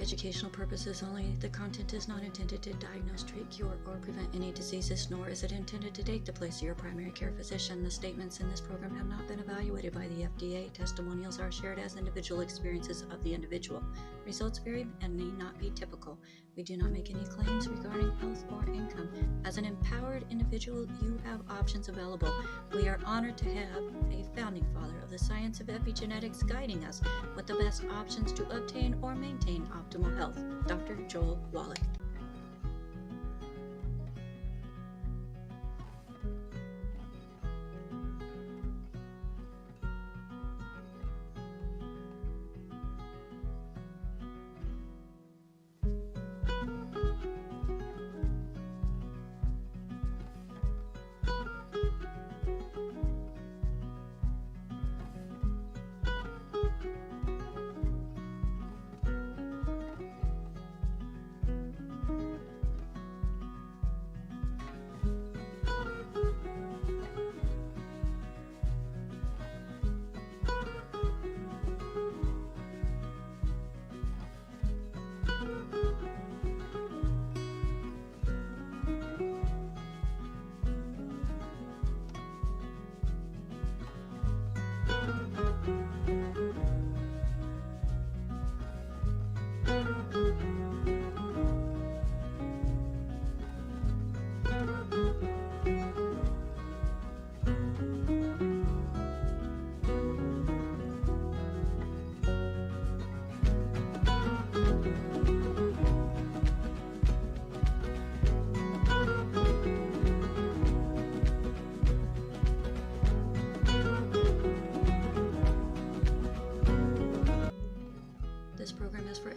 educational purposes only. The content is not intended to diagnose, treat, cure, or prevent any diseases, nor is it intended to take the place of your primary care physician. The statements in this program have not been evaluated by the FDA. Testimonials are shared as individual experiences of the individual. Results vary and may not be typical. We do not make any claims regarding health or income. As an empowered individual, you have options available. We are honored to have a founding father of the science of epigenetics guiding us with the best options to obtain or maintain optimal health, Dr. Joel Wallach.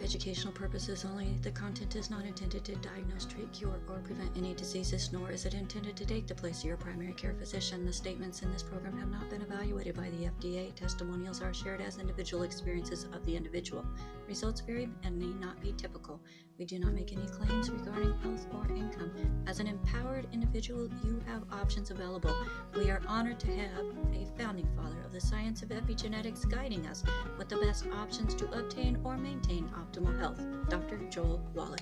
Educational purposes only. The content is not intended to diagnose, treat, cure, or prevent any diseases, nor is it intended to take the place of your primary care physician. The statements in this program have not been evaluated by the FDA. Testimonials are shared as individual experiences of the individual. Results vary and may not be typical. We do not make any claims regarding health or income. As an empowered individual, you have options available. We are honored to have a founding father of the science of epigenetics guiding us with the best options to obtain or maintain optimal health, Dr. Joel Wallach.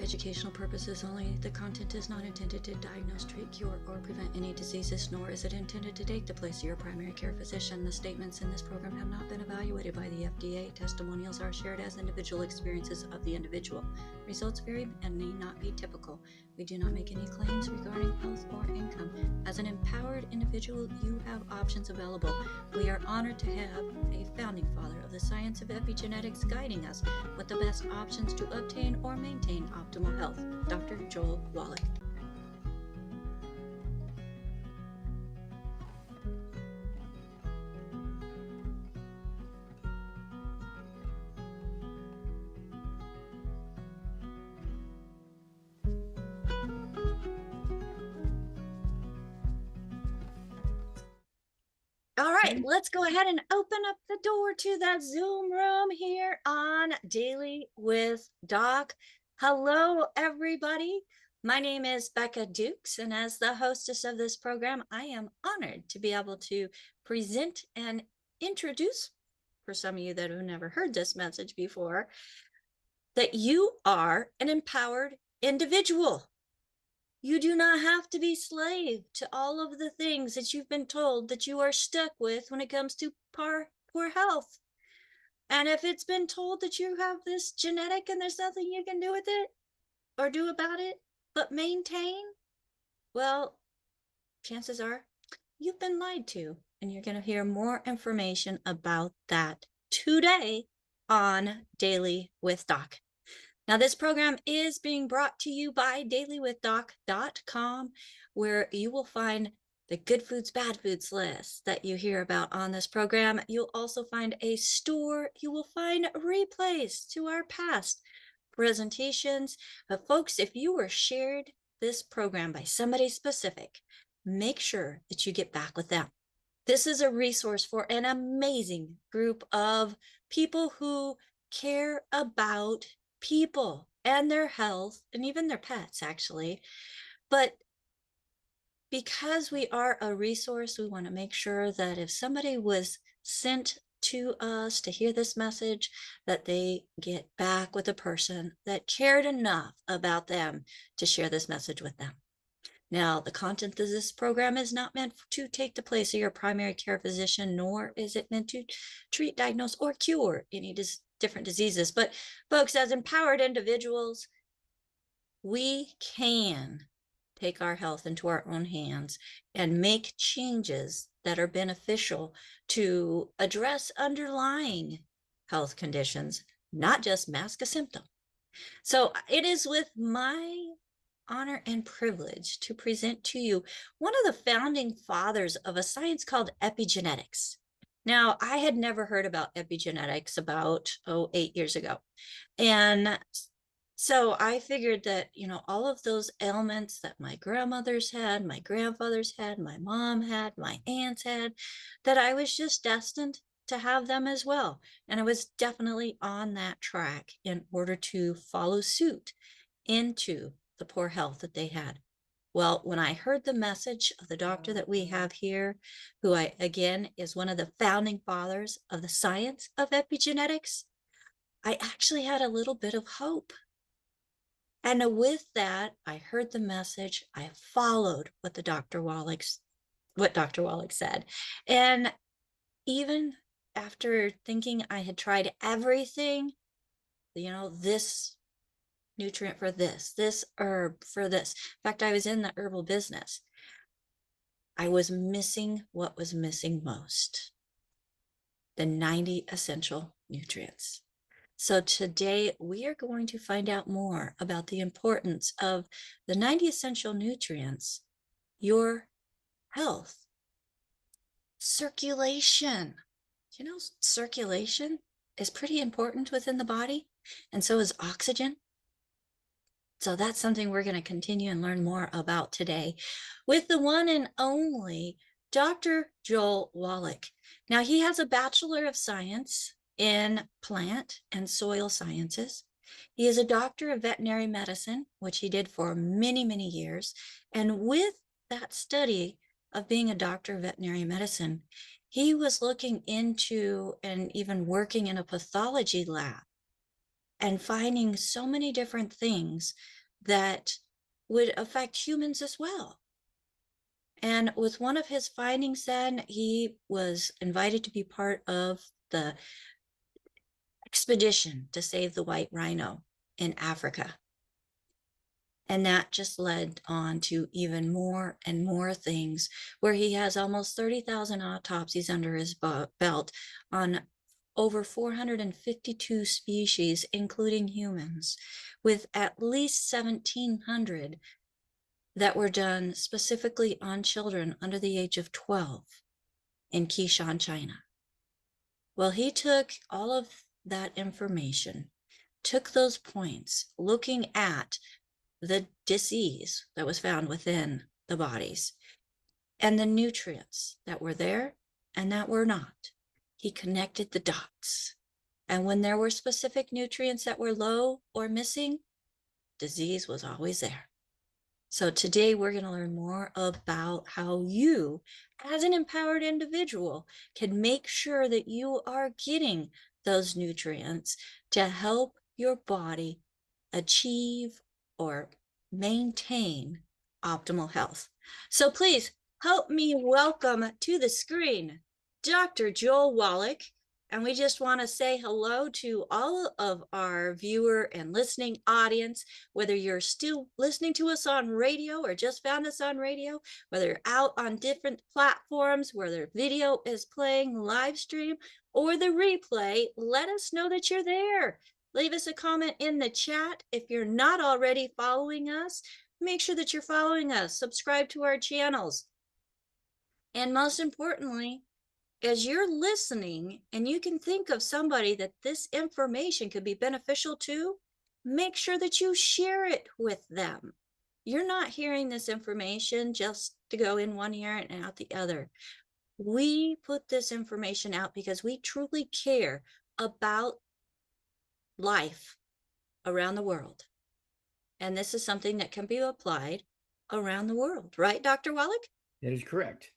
Educational purposes only. The content is not intended to diagnose, treat, cure, or prevent any diseases, nor is it intended to take the place of your primary care physician. The statements in this program have not been evaluated by the FDA. Testimonials are shared as individual experiences of the individual. Results vary and may not be typical. We do not make any claims regarding health or income. As an empowered individual, you have options available. We are honored to have a founding father of the science of epigenetics guiding us with the best options to obtain or maintain optimal health, Dr. Joel Wallach. All right, let's go ahead and open up the door to that Zoom room here on Daily with Doc. Hello, everybody. My name is Becca Dukes, and as the hostess of this program, I am honored to be able to present and introduce, for some of you that have never heard this message before, that you are an empowered individual. You do not have to be slave to all of the things that you've been told that you are stuck with when it comes to poor health. And if it's been told that you have this genetic and there's nothing you can do with it or do about it, but maintain, well, chances are you've been lied to. And you're going to hear more information about that today on Daily with Doc. Now, this program is being brought to you by DailywithDoc.com, where you will find the good foods, bad foods list that you hear about on this program. You'll also find a store. You will find replays to our past presentations. But folks, if you were shared this program by somebody specific, make sure that you get back with them. This is a resource for an amazing group of people who care about people and their health and even their pets, actually. But because we are a resource, we want to make sure that if somebody was sent to us to hear this message, that they get back with a person that cared enough about them to share this message with them. Now, the content of this program is not meant to take the place of your primary care physician, nor is it meant to treat, diagnose, or cure any different diseases. But folks, as empowered individuals, we can take our health into our own hands and make changes that are beneficial to address underlying health conditions, not just mask a symptom. So it is with my honor and privilege to present to you one of the founding fathers of a science called epigenetics. Now, I had never heard about epigenetics about 8 years ago. And so I figured that, all of those ailments that my grandmothers had, my grandfathers had, my mom had, my aunts had, that I was just destined to have them as well. And I was definitely on that track in order to follow suit into the poor health that they had. Well, when I heard the message of the doctor that we have here, who again is one of the founding fathers of the science of epigenetics, I actually had a little bit of hope. And with that, I heard the message. I followed what Dr. Wallach said. And even after thinking I had tried everything, this nutrient for this herb for this. In fact, I was in the herbal business. I was missing what was missing most, the 90 essential nutrients. So today we are going to find out more about the importance of the 90 essential nutrients, your health, circulation. Circulation is pretty important within the body, and so is oxygen. So that's something we're going to continue and learn more about today with the one and only Dr. Joel Wallach. Now, he has a Bachelor of Science in Plant and Soil Sciences. He is a Doctor of Veterinary Medicine, which he did for many, many years. And with that study of being a Doctor of Veterinary Medicine, he was looking into and even working in a pathology lab and finding so many different things that would affect humans as well. And with one of his findings, then he was invited to be part of the expedition to save the white rhino in Africa. And that just led on to even more and more things, where he has almost 30,000 autopsies under his belt on over 452 species, including humans, with at least 1,700 that were done specifically on children under the age of 12 in Qishan, China. Well, he took all of that information, took those points, looking at the disease that was found within the bodies and the nutrients that were there and that were not. He connected the dots. And when there were specific nutrients that were low or missing, disease was always there. So today we're going to learn more about how you, as an empowered individual, can make sure that you are getting those nutrients to help your body achieve or maintain optimal health. So please help me welcome to the screen Dr. Joel Wallach. And we just want to say hello to all of our viewer and listening audience, whether you're still listening to us on radio or just found us on radio, whether you're out on different platforms, whether video is playing live stream or the replay, let us know that you're there. Leave us a comment in the chat. If you're not already following us, make sure that you're following us, subscribe to our channels. And most importantly, as you're listening and you can think of somebody that this information could be beneficial to, make sure that you share it with them. You're not hearing this information just to go in one ear and out the other. We put this information out because we truly care about life around the world. And this is something that can be applied around the world, right, Dr. Wallach? That is correct.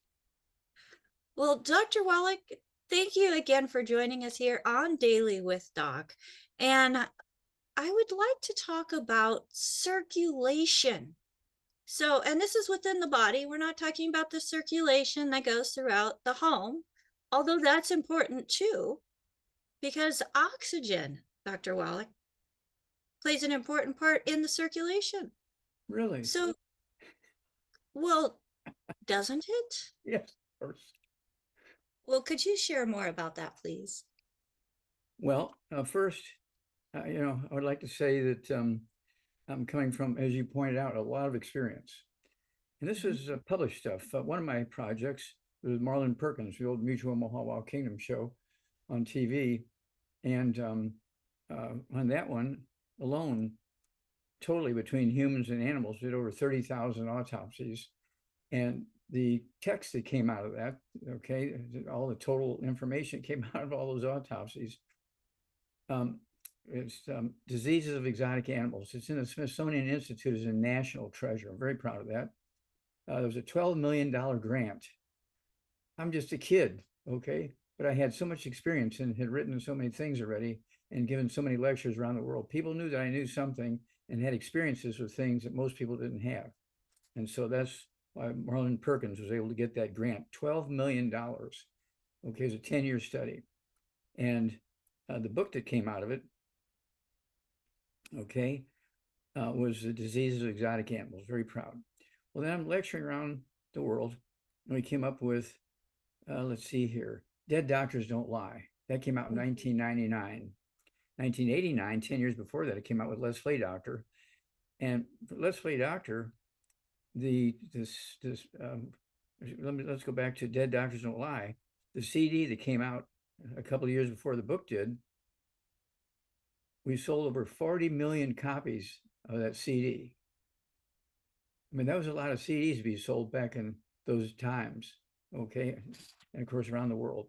Well, Dr. Wallach, thank you again for joining us here on Daily with Doc. And I would like to talk about circulation. So, and this is within the body. We're not talking about the circulation that goes throughout the home, although that's important too, because oxygen, Dr. Wallach, plays an important part in the circulation. Really? So, well, doesn't it? Yes, of course. Well, could you share more about that, please? Well, first, I would like to say that I'm coming from, as you pointed out, a lot of experience. And this is published stuff. One of my projects was Marlon Perkins, the old Mutual Omaha Wild Kingdom show on TV. And on that one alone, totally between humans and animals, did over 30,000 autopsies. And the text that came out of that, okay, all the total information came out of all those autopsies. It's diseases of exotic animals. It's in the Smithsonian Institute as a national treasure. I'm very proud of that. There was a $12 million grant. I'm just a kid, okay? But I had so much experience and had written so many things already and given so many lectures around the world. People knew that I knew something and had experiences with things that most people didn't have. And so that's why Marlon Perkins was able to get that grant, $12 million. Okay, it's a 10-year study. And the book that came out of it, okay, was The Diseases of Exotic Animals. Very proud. Well, then I'm lecturing around the world, and we came up with, let's see here, Dead Doctors Don't Lie. That came out in 1999. 1989, 10 years before that, it came out with Let's Play Doctor. And for Let's Play Doctor, let's go back to Dead Doctors Don't Lie. The CD that came out a couple of years before the book did, we sold over 40 million copies of that CD. I mean, that was a lot of CDs to be sold back in those times, okay? And of course, around the world.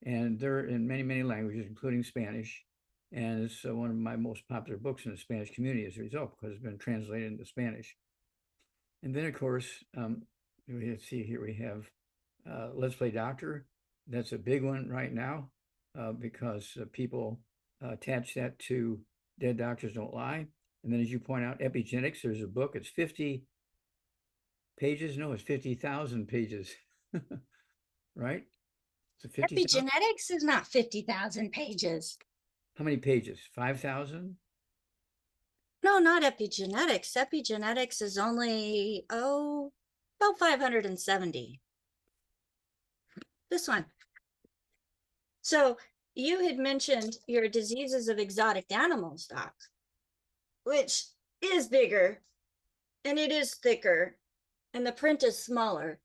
And they're in many, many languages, including Spanish. And it's one of my most popular books in the Spanish community as a result, because it's been translated into Spanish. And then, of course, let's see here, we have Let's Play Doctor. That's a big one right now because people attach that to Dead Doctors Don't Lie. And then, as you point out, epigenetics, there's a book. It's 50 pages. No, it's 50,000 pages, right? So 50, Epigenetics is not 50,000 pages. How many pages? 5,000? No, not epigenetics. Epigenetics is only, about 570. This one. So you had mentioned your diseases of exotic animals, Doc, which is bigger and it is thicker and the print is smaller.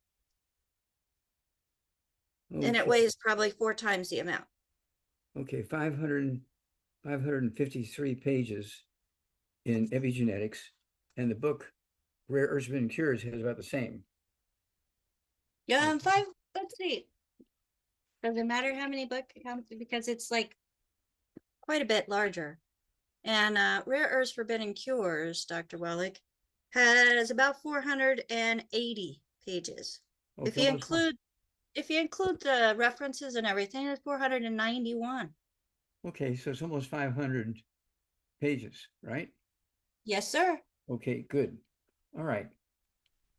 Okay. And it weighs probably 4 times the amount. Okay, 553 pages in epigenetics, and the book Rare Earths and Cures has about the same. Yeah, let's see. Does it matter how many books it comes to? Because it's like quite a bit larger. And Rare Earths Forbidden Cures, Dr. Wallach, has about 480 pages. Okay, If you include the references and everything, it's 491. okay, so it's almost 500 pages, right? Yes, sir. Okay, good. All right.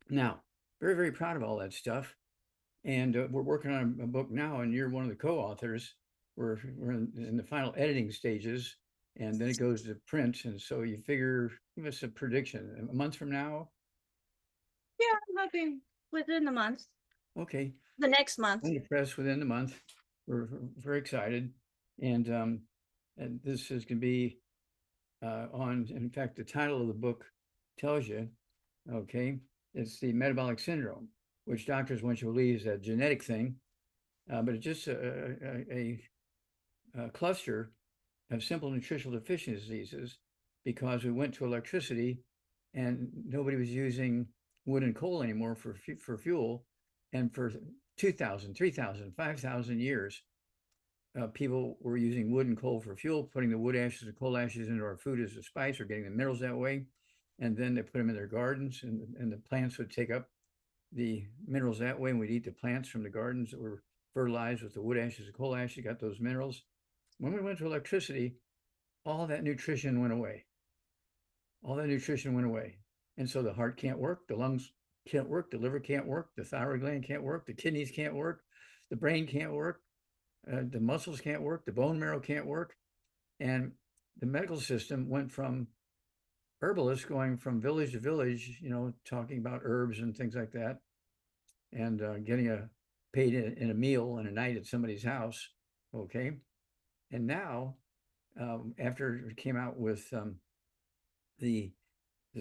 Now, very, very proud of all that stuff. And we're working on a book now, and you're one of the co-authors. We're in the final editing stages, and then it goes to print. And so you figure, give us a prediction, a month from now? Yeah, I'm hoping within the month. Okay. The next month. In the press within the month. We're very excited. And this is going to be in fact, the title of the book tells you, okay, it's the metabolic syndrome, which doctors want you to believe is a genetic thing, but it's just a cluster of simple nutritional deficiency diseases because we went to electricity and nobody was using wood and coal anymore for fuel. And for 2,000, 3,000, 5,000 years, people were using wood and coal for fuel, putting the wood ashes and coal ashes into our food as a spice or getting the minerals that way. And then they put them in their gardens, and the plants would take up the minerals that way. And we'd eat the plants from the gardens that were fertilized with the wood ashes and coal ashes, got those minerals. When we went to electricity, all that nutrition went away. All that nutrition went away. And so the heart can't work, the lungs can't work, the liver can't work, the thyroid gland can't work, the kidneys can't work, the brain can't work, the muscles can't work, the bone marrow can't work. And the medical system went from herbalists going from village to village, talking about herbs and things like that, and getting paid in a meal and a night at somebody's house. Okay. And now, after it came out with the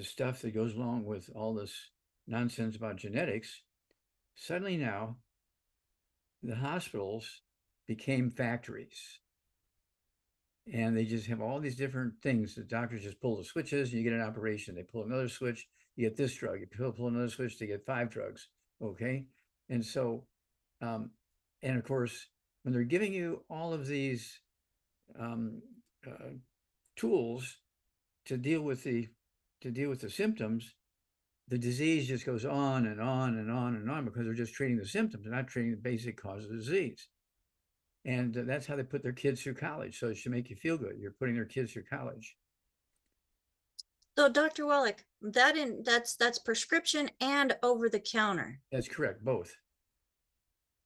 stuff that goes along with all this nonsense about genetics, suddenly now the hospitals became factories. And they just have all these different things. The doctors just pull the switches and you get an operation. They pull another switch, you get this drug. You pull another switch to get 5 drugs. Okay. And so, and of course, when they're giving you all of these tools to deal with the symptoms, the disease just goes on and on and on and on because they're just treating the symptoms. They're not treating the basic cause of the disease. And that's how they put their kids through college. So it should make you feel good. You're putting their kids through college. So, Dr. Wallach, that's prescription and over the counter. That's correct, both.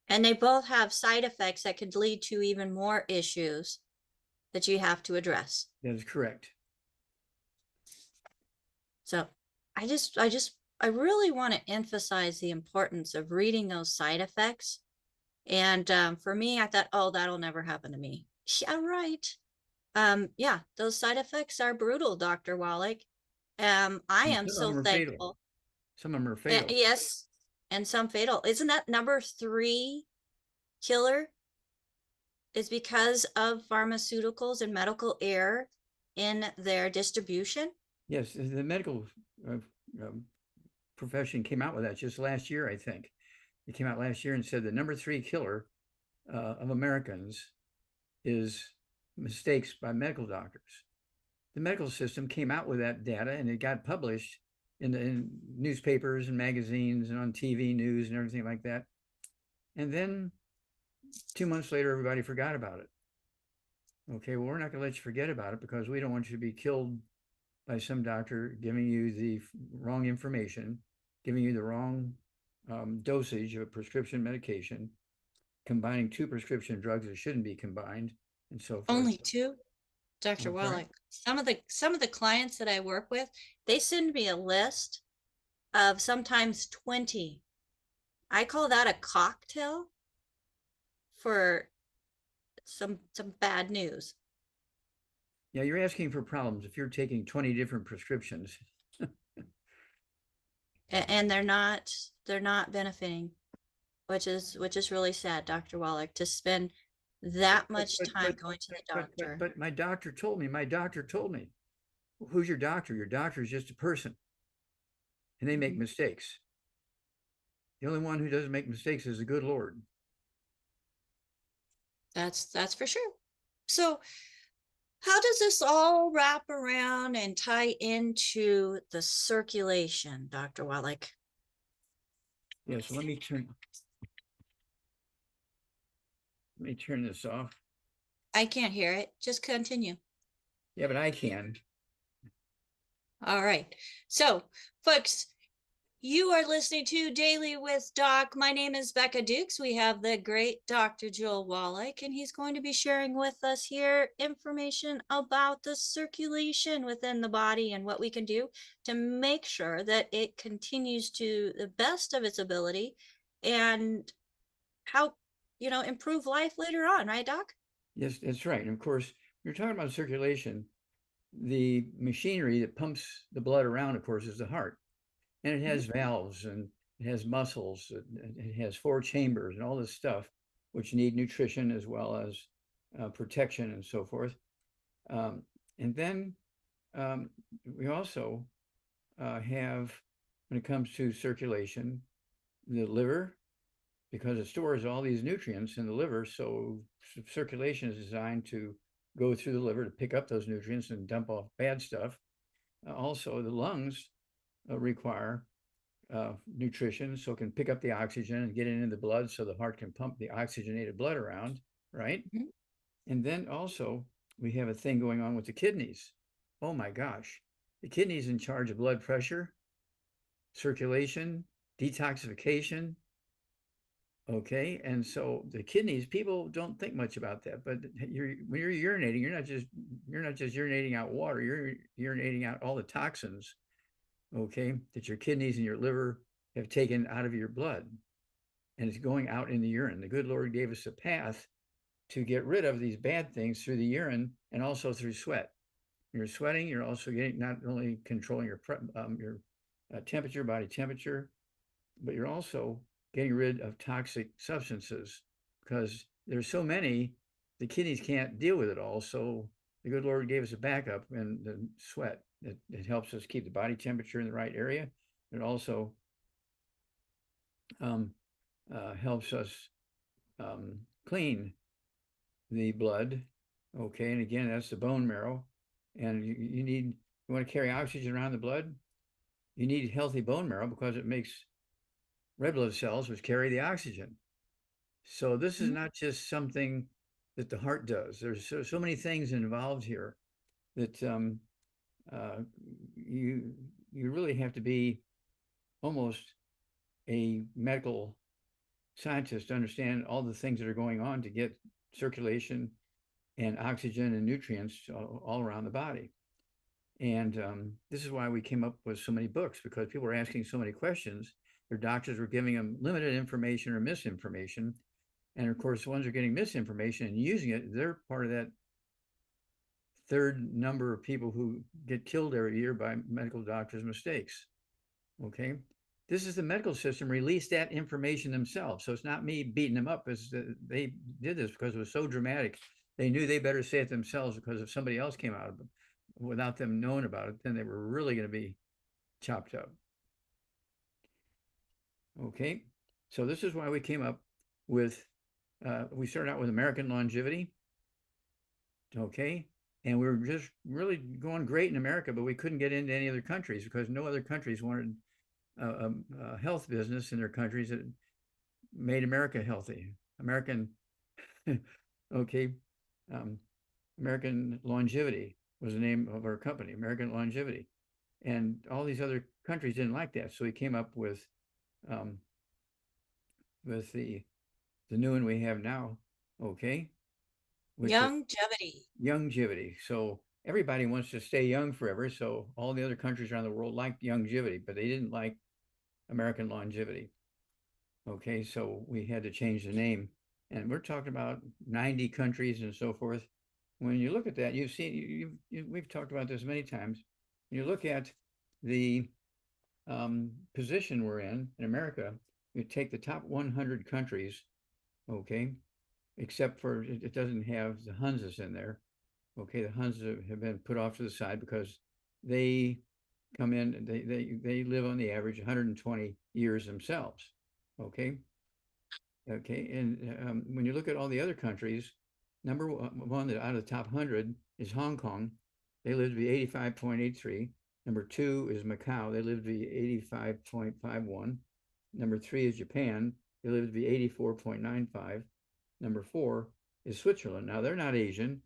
And they both have side effects that could lead to even more issues that you have to address. That is correct. So I really want to emphasize the importance of reading those side effects. And for me, I thought, oh, that'll never happen to me. Yeah, right. Yeah, those side effects are brutal, Dr. Wallach. I am so thankful. Fatal. Some of them are fatal. Yes, and some fatal. Isn't that number 3 killer? Is because of pharmaceuticals and medical error in their distribution? Yes, the medical profession came out with that just last year, I think. It came out last year and said the number 3 killer of Americans is mistakes by medical doctors. The medical system came out with that data and it got published in newspapers and magazines and on TV news and everything like that. And then 2 months later, everybody forgot about it. Okay, well, we're not going to let you forget about it because we don't want you to be killed by some doctor giving you the wrong information, giving you the wrong dosage of a prescription medication, combining 2 prescription drugs that shouldn't be combined, and so forth. Only 2? Dr. Wallach, some of the clients that I work with, they send me a list of sometimes 20. I call that a cocktail for some bad news. Yeah, you're asking for problems if you're taking 20 different prescriptions. And they're not benefiting, which is really sad, Dr. Wallach, to spend that much time going to the doctor. But my doctor told me. Well, who's your doctor? Your doctor is just a person, and they make mistakes. The only one who doesn't make mistakes is the good Lord. That's for sure. So How does this all wrap around and tie into the circulation, Dr. Wallach? Yes, let me turn this off. I can't hear it. Just continue. Yeah, but I can. All right. So, folks, you are listening to Daily with Doc. My name is Becca Dukes. We have the great Dr. Joel Wallach, and he's going to be sharing with us here information about the circulation within the body and what we can do to make sure that it continues to the best of its ability and how, improve life later on, right, Doc? Yes, that's right. And of course, you're talking about circulation. The machinery that pumps the blood around, of course, is the heart. And it has valves and it has muscles. It has 4 chambers and all this stuff, which need nutrition as well as protection and so forth. And then we also have, when it comes to circulation, the liver, because it stores all these nutrients in the liver. So circulation is designed to go through the liver to pick up those nutrients and dump off bad stuff. Also, the lungs require nutrition, so it can pick up the oxygen and get it into the blood so the heart can pump the oxygenated blood around, right? Mm-hmm. And then also we have a thing going on with the kidneys. Oh my gosh, the kidneys in charge of blood pressure, circulation, detoxification. Okay, and so the kidneys, people don't think much about that, but when you're urinating, you're not just urinating out water, you're urinating out all the toxins, okay, that your kidneys and your liver have taken out of your blood, and it's going out in the urine. The good Lord gave us a path to get rid of these bad things through the urine and also through sweat. When you're sweating, you're also getting not only controlling your temperature, body temperature, but you're also getting rid of toxic substances, because there's so many, the kidneys can't deal with it all. So the good Lord gave us a backup in the sweat. It helps us keep the body temperature in the right area. It also helps us clean the blood. Okay, and again, that's the bone marrow. And you want to carry oxygen around the blood, you need healthy bone marrow because it makes red blood cells which carry the oxygen. So this is not just something that the heart does. There's so many things involved here that you really have to be almost a medical scientist to understand all the things that are going on to get circulation and oxygen and nutrients all around the body. And this is why we came up with so many books, because people were asking so many questions. Their doctors were giving them limited information or misinformation. And of course, the ones who are getting misinformation and using it, they're part of that third number of people who get killed every year by medical doctors' mistakes. Okay. This is the medical system released that information themselves. So it's not me beating them up. They did this because it was so dramatic. They knew they better say it themselves, because if somebody else came out without them knowing about it, then they were really going to be chopped up. Okay, so this is why we came up with, we started out with American longevity. Okay, and we were just really going great in America, but we couldn't get into any other countries because no other countries wanted a health business in their countries that made America healthy. American, okay, American Longevity was the name of our company, American Longevity. And all these other countries didn't like that. So we came up with the new one we have now, okay? Longevity. So everybody wants to stay young forever. So all the other countries around the world liked longevity, but they didn't like American Longevity. Okay, so we had to change the name. And we're talking about 90 countries and so forth. When you look at that, you've seen, we've talked about this many times. You look at the position we're in America, you take the top 100 countries, okay, except for it doesn't have the Hunses in there. Okay, the Hunses have been put off to the side because they come in, they live on the average 120 years themselves. Okay. And when you look at all the other countries, number one out of the top 100 is Hong Kong. They live to be 85.83. Number 2 is Macau. They live to be 85.51. Number 3 is Japan. They live to be 84.95. Number 4 is Switzerland. Now, they're not Asian,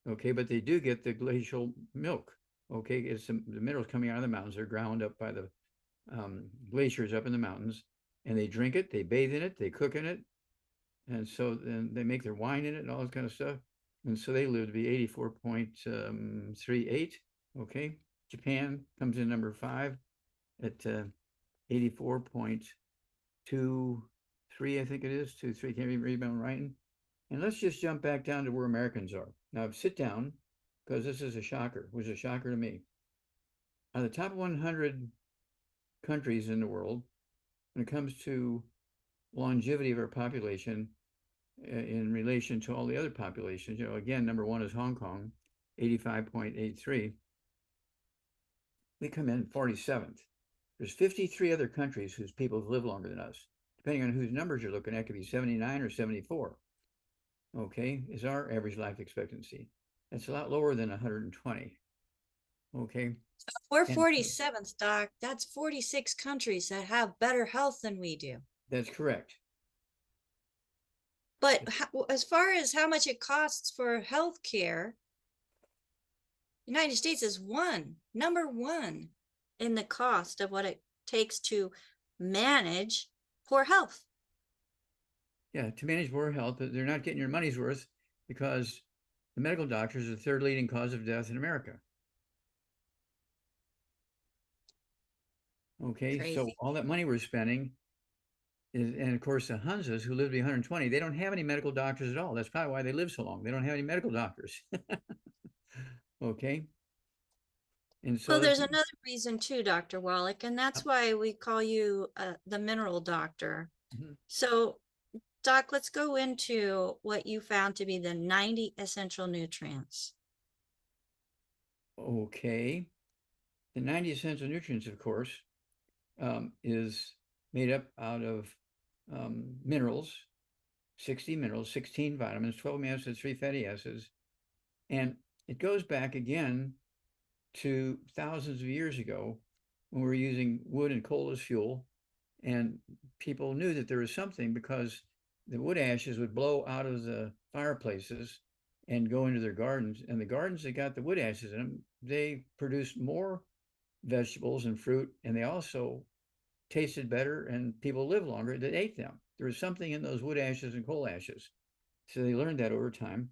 okay, but they do get the glacial milk, okay? It's the minerals coming out of the mountains. They're ground up by the glaciers up in the mountains, and they drink it, they bathe in it, they cook in it, and so then they make their wine in it and all this kind of stuff. And so they live to be 84.38, okay? Japan comes in number 5 at 84.23, I think it is, 23, can't even read my own writing. And let's just jump back down to where Americans are. Now, sit down, because this is a shocker. It was a shocker to me. Out of the top 100 countries in the world, when it comes to longevity of our population in relation to all the other populations, again, number 1 is Hong Kong, 85.83. We come in 47th. There's 53 other countries whose people live longer than us. Depending on whose numbers you're looking at, it could be 79 or 74. Okay, is our average life expectancy. That's a lot lower than 120. Okay. We're 47th, Doc. That's 46 countries that have better health than we do. That's correct. But as far as how much it costs for health care, the United States is number one in the cost of what it takes to manage poor health. Yeah, to manage poor health, they're not getting your money's worth because the medical doctors are the 3rd leading cause of death in America. Okay, Crazy. So all that money we're spending is, and of course the Hunzas who live to be 120, they don't have any medical doctors at all. That's probably why they live so long. They don't have any medical doctors. Okay. And so there's another reason too, Dr. Wallach, and that's why we call you the mineral doctor. Mm-hmm. So, Doc, let's go into what you found to be the 90 essential nutrients. Okay. The 90 essential nutrients, of course, is made up out of minerals, 60 minerals, 16 vitamins, 12 amino acids, 3 fatty acids. And it goes back again to thousands of years ago when we were using wood and coal as fuel. And people knew that there was something because the wood ashes would blow out of the fireplaces and go into their gardens. And the gardens that got the wood ashes in them, they produced more vegetables and fruit, and they also tasted better, and people lived longer that ate them. There was something in those wood ashes and coal ashes. So they learned that over time.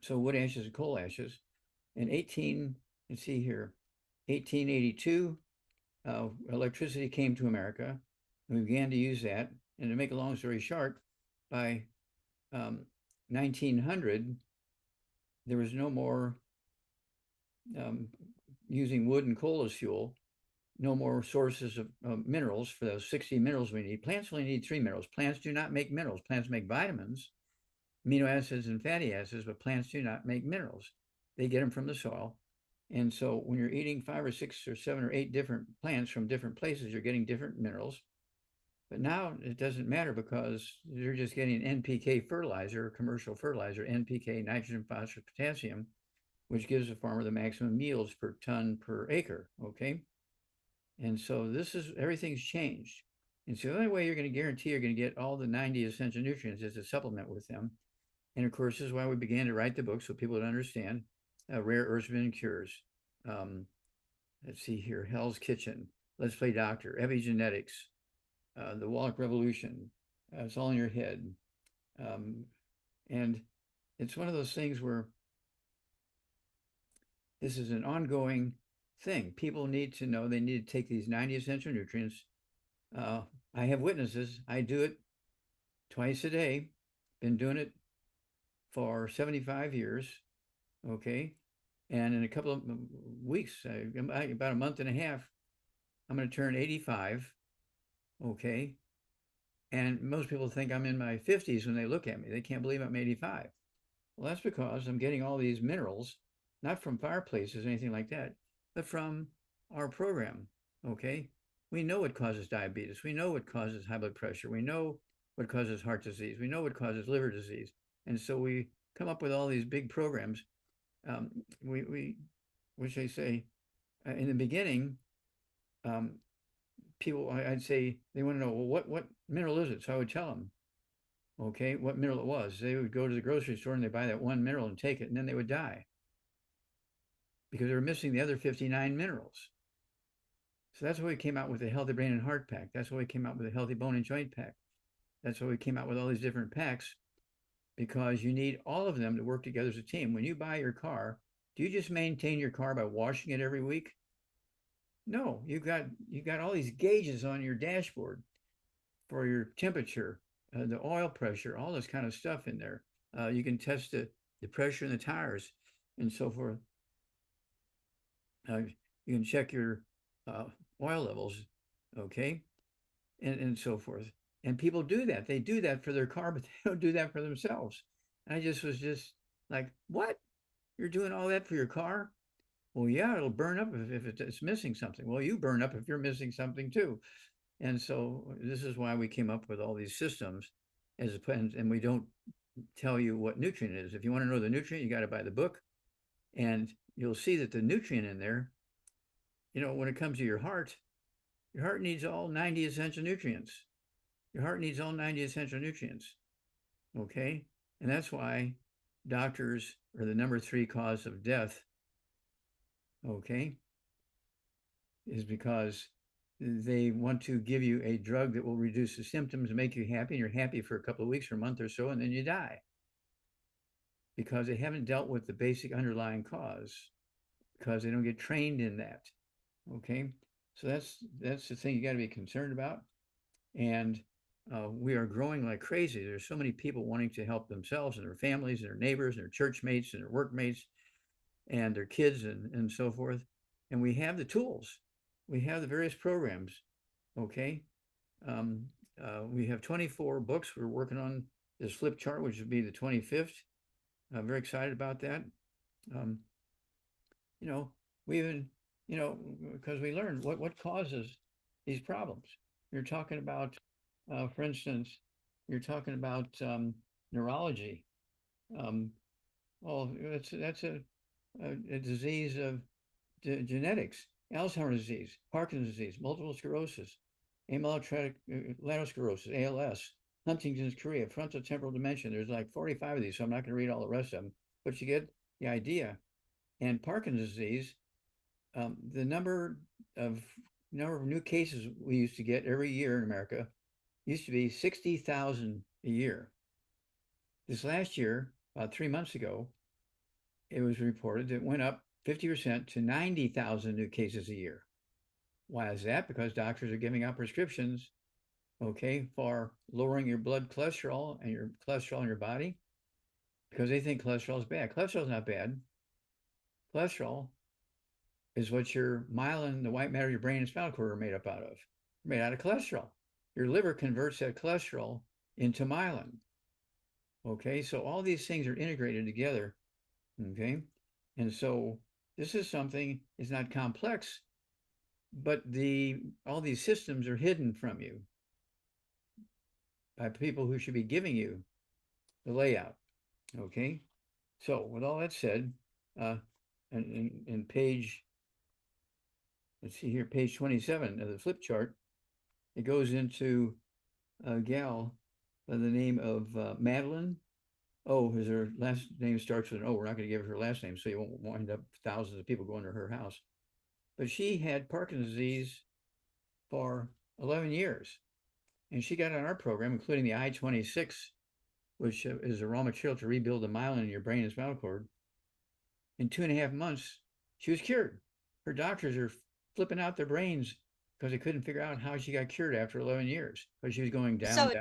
So wood ashes and coal ashes. In 1882, electricity came to America, and we began to use that. And to make a long story short, by 1900, there was no more using wood and coal as fuel, no more sources of minerals for those 60 minerals we need. Plants only need 3 minerals. Plants do not make minerals. Plants make vitamins, amino acids, and fatty acids, but plants do not make minerals. They get them from the soil. And so when you're eating 5 or 6 or 7 or 8 different plants from different places, you're getting different minerals. But now it doesn't matter because you're just getting NPK fertilizer, commercial fertilizer, NPK, nitrogen, phosphorus, potassium, which gives the farmer the maximum yields per ton per acre, okay? And so everything's changed. And so the only way you're going to guarantee you're going to get all the 90 essential nutrients is to supplement with them. And of course, this is why we began to write the book so people would understand rare herbs and cures. Let's see here, Hell's Kitchen, Let's Play Doctor, Epigenetics, the Wallach Revolution. It's all in your head. And it's one of those things where this is an ongoing thing. People need to know they need to take these 90 essential nutrients. I have witnesses. I do it twice a day. Been doing it for 75 years. Okay. And in a couple of weeks, about a month and a half, I'm going to turn 85. Okay. And most people think I'm in my 50s when they look at me. They can't believe I'm 85. Well, that's because I'm getting all these minerals, not from fireplaces or anything like that, but from our program. Okay. We know what causes diabetes. We know what causes high blood pressure. We know what causes heart disease. We know what causes liver disease. And so we come up with all these big programs which they say, in the beginning, people, I'd say they want to know, well, what mineral is it? So I would tell them, okay, what mineral it was. They would go to the grocery store and they buy that one mineral and take it, and then they would die because they were missing the other 59 minerals. So that's why we came out with the Healthy Brain and Heart Pack. That's why we came out with the Healthy Bone and Joint Pack. That's why we came out with all these different packs, because you need all of them to work together as a team. When you buy your car, do you just maintain your car by washing it every week? No, you got all these gauges on your dashboard for your temperature, the oil pressure, all this kind of stuff in there. You can test the pressure in the tires and so forth. You can check your oil levels, okay, and so forth. And people do that. They do that for their car, but they don't do that for themselves. And I just was like, what? You're doing all that for your car? Well, yeah, it'll burn up if it's missing something. Well, you burn up if you're missing something too. And so this is why we came up with all these systems, and we don't tell you what nutrient it is. If you want to know the nutrient, you got to buy the book, and you'll see that the nutrient in there, when it comes to your heart needs all 90 essential nutrients. Your heart needs all 90 essential nutrients. Okay? And that's why doctors are the number 3 cause of death. Okay? Is because they want to give you a drug that will reduce the symptoms and make you happy, and you're happy for a couple of weeks or a month or so, and then you die. Because they haven't dealt with the basic underlying cause, because they don't get trained in that. Okay? So that's the thing you got to be concerned about. And we are growing like crazy. There's so many people wanting to help themselves and their families and their neighbors and their church mates and their workmates and their kids and so forth. And we have the tools. We have the various programs. Okay. We have 24 books. We're working on this flip chart, which would be the 25th. I'm very excited about that. We even, because we learned what causes these problems. You're talking about, for instance, you're talking about neurology. That's a disease of genetics. Alzheimer's disease, Parkinson's disease, multiple sclerosis, amyotrophic sclerosis, ALS, Huntington's chorea, frontal temporal dementia. There's like 45 of these, so I'm not going to read all the rest of them, but you get the idea. And Parkinson's disease, the number of new cases we used to get every year in America used to be 60,000 a year. This last year, about 3 months ago, it was reported that it went up 50% to 90,000 new cases a year. Why is that? Because doctors are giving out prescriptions, okay, for lowering your blood cholesterol and your cholesterol in your body, because they think cholesterol is bad. Cholesterol is not bad. Cholesterol is what your myelin, the white matter of your brain and spinal cord, are made up out of. They're made out of cholesterol. Your liver converts that cholesterol into myelin. Okay, so all these things are integrated together. Okay, and so this is something, it's not complex, but all these systems are hidden from you by people who should be giving you the layout. Okay, so with all that said, in page, let's see here, page 27 of the flip chart, it goes into a gal by the name of Madeline. Oh, her last name starts with an O. We're not going to give her last name, so you won't wind up thousands of people going to her house. But she had Parkinson's disease for 11 years. And she got on our program, including the I-26, which is a raw material to rebuild the myelin in your brain and spinal cord. In 2.5 months, she was cured. Her doctors are flipping out their brains because they couldn't figure out how she got cured after 11 years, because she was going down.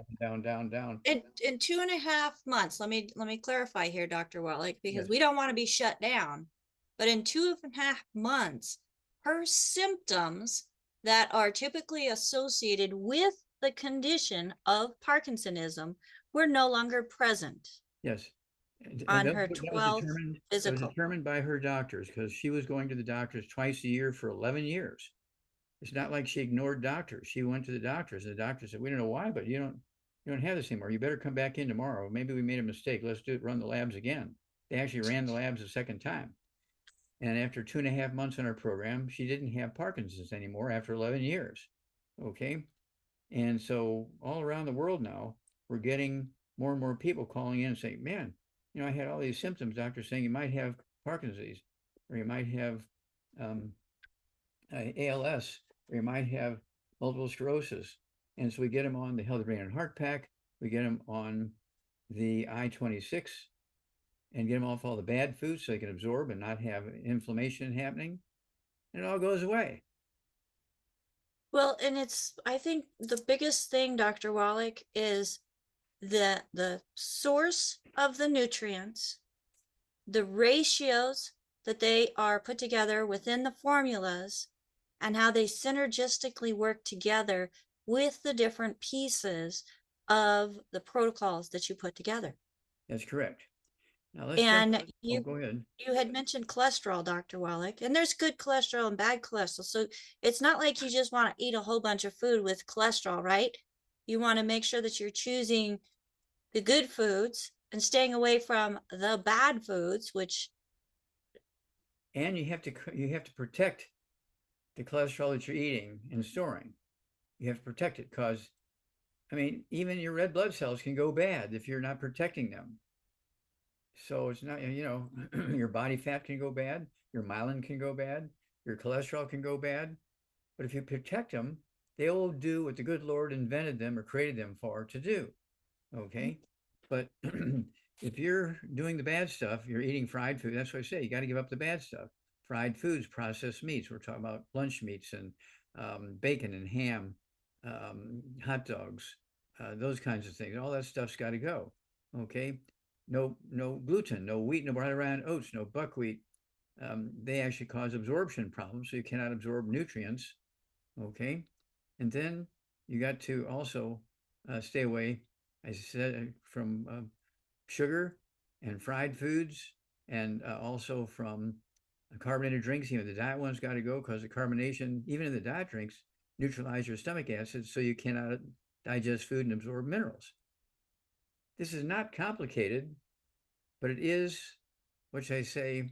In 2.5 months, let me clarify here, Dr. Wallach, because Yes. we don't want to be shut down, but in 2.5 months, her symptoms that are typically associated with the condition of Parkinsonism were no longer present. Yes. On her 12th physical. That was determined by her doctors, because she was going to the doctors twice a year for 11 years. It's not like she ignored doctors. She went to the doctors, and the doctor said, "We don't know why, but you don't have this anymore. You better come back in tomorrow. Maybe we made a mistake. Let's run the labs again." They actually ran the labs a second time. And after 2.5 months in our program, she didn't have Parkinson's anymore after 11 years. Okay. And so all around the world now, we're getting more and more people calling in and saying, man, I had all these symptoms. Doctor's saying you might have Parkinson's, or you might have ALS, or you might have multiple sclerosis. And so we get them on the Healthy Brain and Heart Pack. We get them on the I-26 and get them off all the bad foods so they can absorb and not have inflammation happening. And it all goes away. Well, and I think the biggest thing, Dr. Wallach, is the source of the nutrients, the ratios that they are put together within the formulas, and how they synergistically work together with the different pieces of the protocols that you put together. That's correct. Now let's and go ahead. You had mentioned cholesterol, Dr. Wallach, and there's good cholesterol and bad cholesterol. So it's not like you just want to eat a whole bunch of food with cholesterol, right? You want to make sure that you're choosing the good foods and staying away from the bad foods, and you have to protect the cholesterol that you're eating and storing. You have to protect it because, even your red blood cells can go bad if you're not protecting them. So it's not, your body fat can go bad, your myelin can go bad, your cholesterol can go bad. But if you protect them, they will do what the good Lord invented them or created them for to do. Okay. But if you're doing the bad stuff, you're eating fried food. That's what I say. You got to give up the bad stuff. Fried foods, processed meats. We're talking about lunch meats and bacon and ham, hot dogs, those kinds of things. All that stuff's got to go. Okay. No gluten, no wheat, no brown oats, no buckwheat. They actually cause absorption problems, so you cannot absorb nutrients. Okay. And then you got to also stay away, I said, from sugar and fried foods, and also from carbonated drinks. The diet ones got to go because the carbonation, even in the diet drinks, neutralize your stomach acids so you cannot digest food and absorb minerals. This is not complicated, but it is, which I say,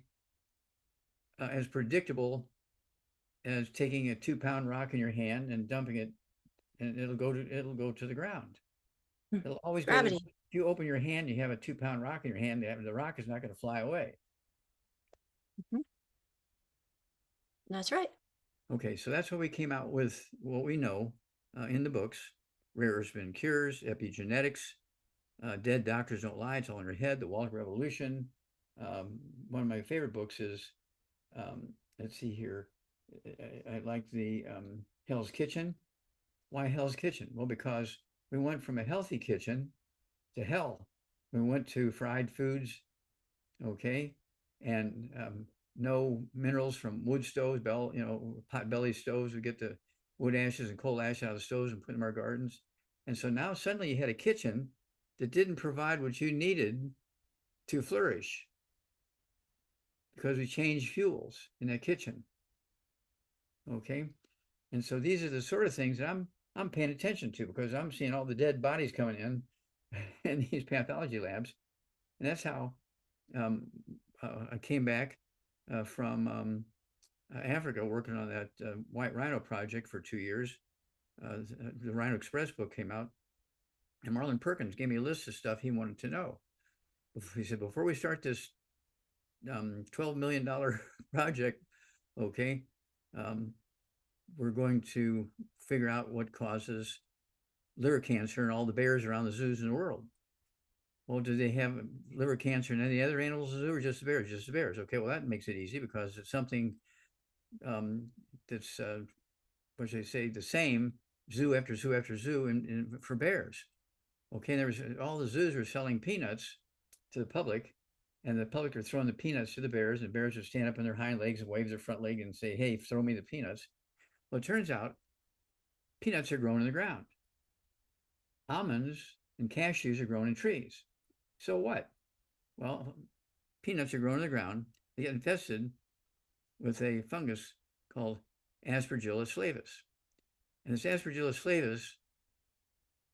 as predictable as taking a 2-pound rock in your hand and dumping it, and it'll go to the ground. It'll always gravity. If you open your hand, you have a 2-pound rock in your hand. The rock is not going to fly away. Mm-hmm. That's right. Okay, so that's what we came out with. What we know in the books: rare earth spin cures, epigenetics, dead doctors don't lie. It's all in your head. The Wallach Revolution. One of my favorite books is, let's see here. I like the Hell's Kitchen. Why Hell's Kitchen? Well, because we went from a healthy kitchen to hell. We went to fried foods, okay, and no minerals from wood stoves, pot-belly stoves. We get the wood ashes and coal ash out of the stoves and put them in our gardens. And so now suddenly you had a kitchen that didn't provide what you needed to flourish because we changed fuels in that kitchen. Okay. And so these are the sort of things that I'm paying attention to because I'm seeing all the dead bodies coming in these pathology labs. And that's how I came back from Africa working on that White Rhino project for 2 years. The Rhino Express book came out, and Marlon Perkins gave me a list of stuff he wanted to know. He said, before we start this $12 million project, okay, we're going to figure out what causes liver cancer in all the bears around the zoos in the world. Well, do they have liver cancer in any other animals in the zoo or just the bears? Just the bears. Okay, well, that makes it easy because it's something that's, what should I say, the same zoo after zoo after zoo for bears. Okay, there was all the zoos were selling peanuts to the public, and the public are throwing the peanuts to the bears, and the bears would stand up on their hind legs and wave their front leg and say, hey, throw me the peanuts. Well, it turns out peanuts are grown in the ground. Almonds and cashews are grown in trees. So what? Well, peanuts are grown in the ground. They get infested with a fungus called Aspergillus flavus. And this Aspergillus flavus,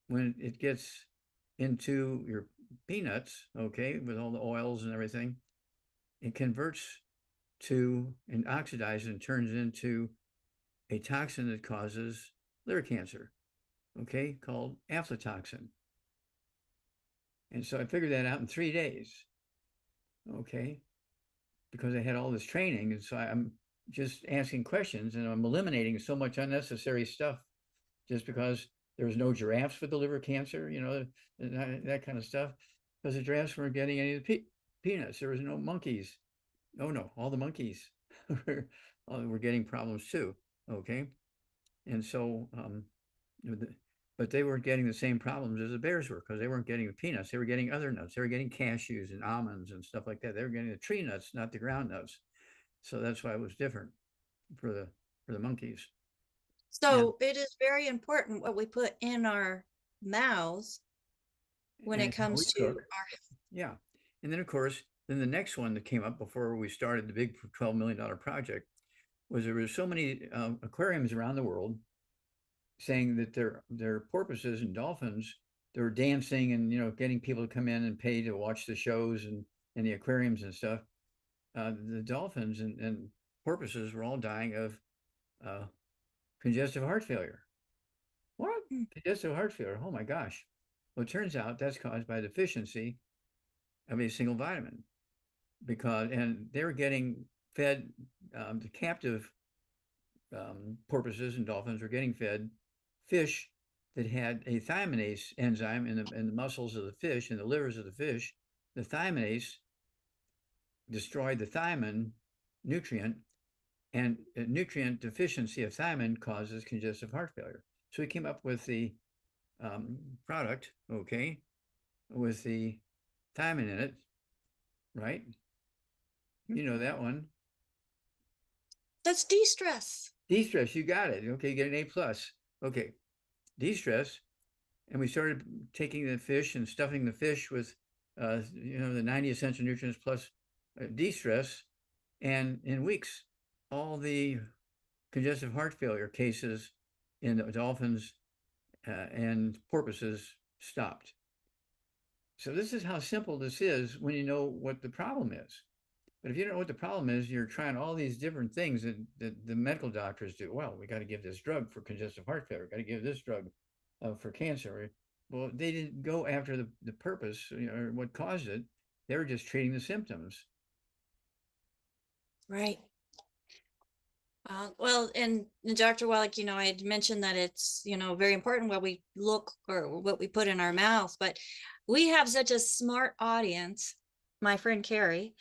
when it gets into your peanuts, okay, with all the oils and everything, it converts to and oxidizes and turns into a toxin that causes liver cancer, okay, called aflatoxin. And so I figured that out in 3 days, okay, because I had all this training. And so I'm just asking questions and I'm eliminating so much unnecessary stuff just because there was no giraffes with the liver cancer, that kind of stuff, because the giraffes weren't getting any of the peanuts. There was no monkeys. Oh, no, all the monkeys were getting problems too, okay? And so, but they weren't getting the same problems as the bears were because they weren't getting the peanuts. They were getting other nuts. They were getting cashews and almonds and stuff like that. They were getting the tree nuts, not the ground nuts. So that's why it was different for the monkeys. So it is very important what we put in our mouths when it comes to our. Yeah. And then, of course, then the next one that came up before we started the big $12 million project was there were so many aquariums around the world saying that their porpoises and dolphins, they were dancing and getting people to come in and pay to watch the shows and the aquariums and stuff. The dolphins and porpoises were all dying of congestive heart failure. What? Congestive heart failure? Oh my gosh. Well, it turns out that's caused by a deficiency of a single vitamin and they were getting fed, the captive porpoises and dolphins were getting fed fish that had a thiaminase enzyme in the muscles of the fish and the livers of the fish. The thiaminase destroyed the thiamine nutrient, and a nutrient deficiency of thiamine causes congestive heart failure. So we came up with the product, okay, with the thiamine in it, right? You know that one. That's de-stress. De-stress, you got it. Okay, you get an A+. Okay, de-stress. And we started taking the fish and stuffing the fish with, the 90 essential nutrients plus de-stress. And in weeks, all the congestive heart failure cases in the dolphins and porpoises stopped. So this is how simple this is when you know what the problem is. But if you don't know what the problem is, you're trying all these different things that the medical doctors do. Well, we got to give this drug for congestive heart failure. Got to give this drug for cancer. Well, they didn't go after the purpose, or what caused it. They were just treating the symptoms. Right. Well, and Dr. Wallach, I had mentioned that it's, very important what we look or what we put in our mouth, but we have such a smart audience. My friend Carrie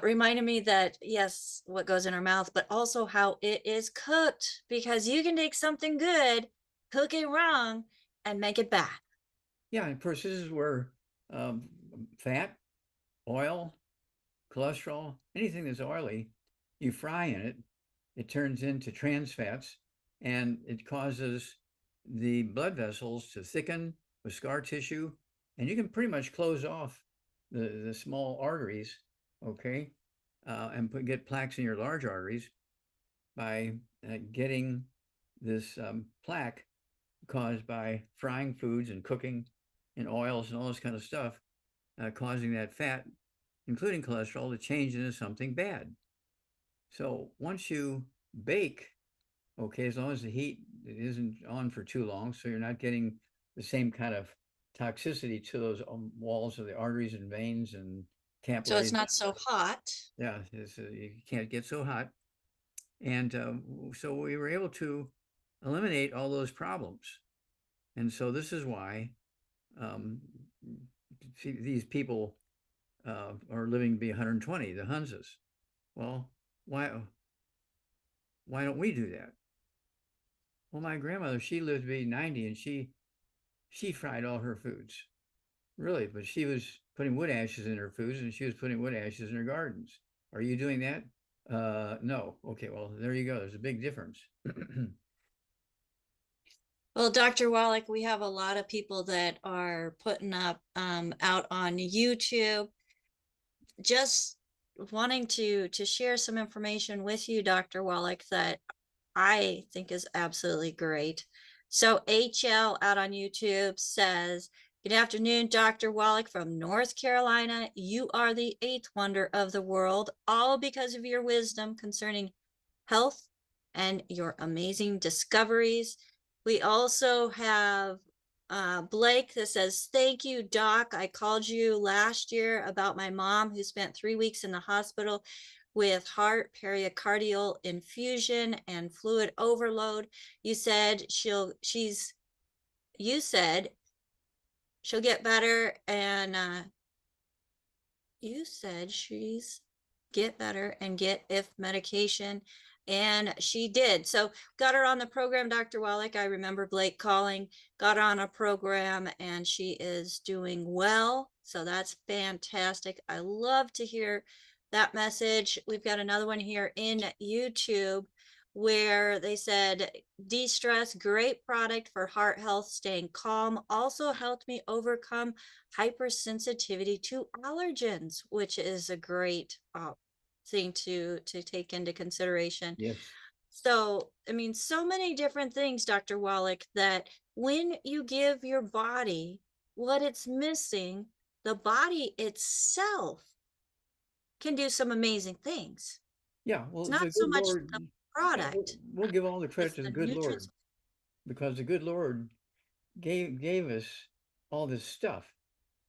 reminded me that, yes, what goes in our mouth, but also how it is cooked, because you can take something good, cook it wrong, and make it bad. Yeah, and of course, this is where fat, oil, cholesterol, anything that's oily, you fry in it, it turns into trans fats, and it causes the blood vessels to thicken with scar tissue, and you can pretty much close off the small arteries, okay, and get plaques in your large arteries by getting this plaque caused by frying foods and cooking in oils and all this kind of stuff, causing that fat, including cholesterol, to change into something bad. So once you bake, okay, as long as the heat isn't on for too long, so you're not getting the same kind of toxicity to those walls of the arteries and veins and capillaries. So it's not so hot. Yeah, you can't get so hot. And so we were able to eliminate all those problems. And so this is why these people are living to be 120, the Hunses. Well, why don't we do that? Well, my grandmother, she lived to be 90, and she fried all her foods, really, but she was putting wood ashes in her foods, and she was putting wood ashes in her gardens. Are you doing that? No. Okay, well, there you go. There's a big difference. Well, Dr. Wallach, we have a lot of people that are putting up out on YouTube, just wanting to share some information with you, Dr. Wallach, that I think is absolutely great. So HL out on YouTube says, Good afternoon, Dr. Wallach from North Carolina. You are the eighth wonder of the world, all because of your wisdom concerning health and your amazing discoveries. We also have Blake that says, thank you, Doc. I called you last year about my mom who spent 3 weeks in the hospital with heart pericardial infusion and fluid overload. You said you said she'll get better, and you said she's get better and get if medication, and she did. So got her on the program, Dr. Wallach. I remember Blake calling, got her on a program, and she is doing well. So that's fantastic. I love to hear that message. We've got another one here in YouTube where they said, de-stress, great product for heart health, staying calm, also helped me overcome hypersensitivity to allergens, which is a great thing to take into consideration. Yes. So, I mean, so many different things, Dr. Wallach, that when you give your body what it's missing, the body itself can do some amazing things. Yeah, well, It's the not so good much Lord, the yeah, product, we'll give all the credit it's to the the good Lord, nutrients. because the good Lord gave us all this stuff.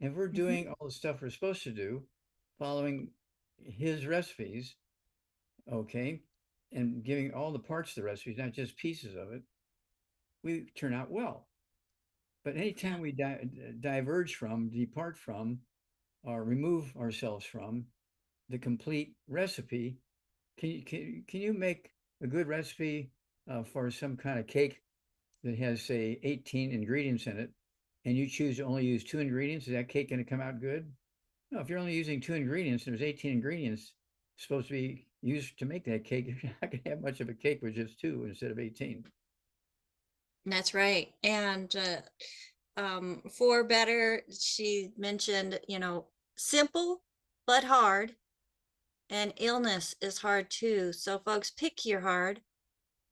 And we're doing all the stuff we're supposed to do, following his recipes, okay, and giving all the parts of the recipes, not just pieces of it, we turn out well. But anytime we diverge from, depart from, or remove ourselves from the complete recipe, can you make a good recipe for some kind of cake that has, say, 18 ingredients in it, and you choose to only use 2 ingredients? Is that cake going to come out good? No, if you're only using 2 ingredients and there's 18 ingredients supposed to be used to make that cake, you're not going to have much of a cake with just 2 instead of 18. That's right. And for better, she mentioned, simple but hard, and illness is hard too. So folks, pick your hard.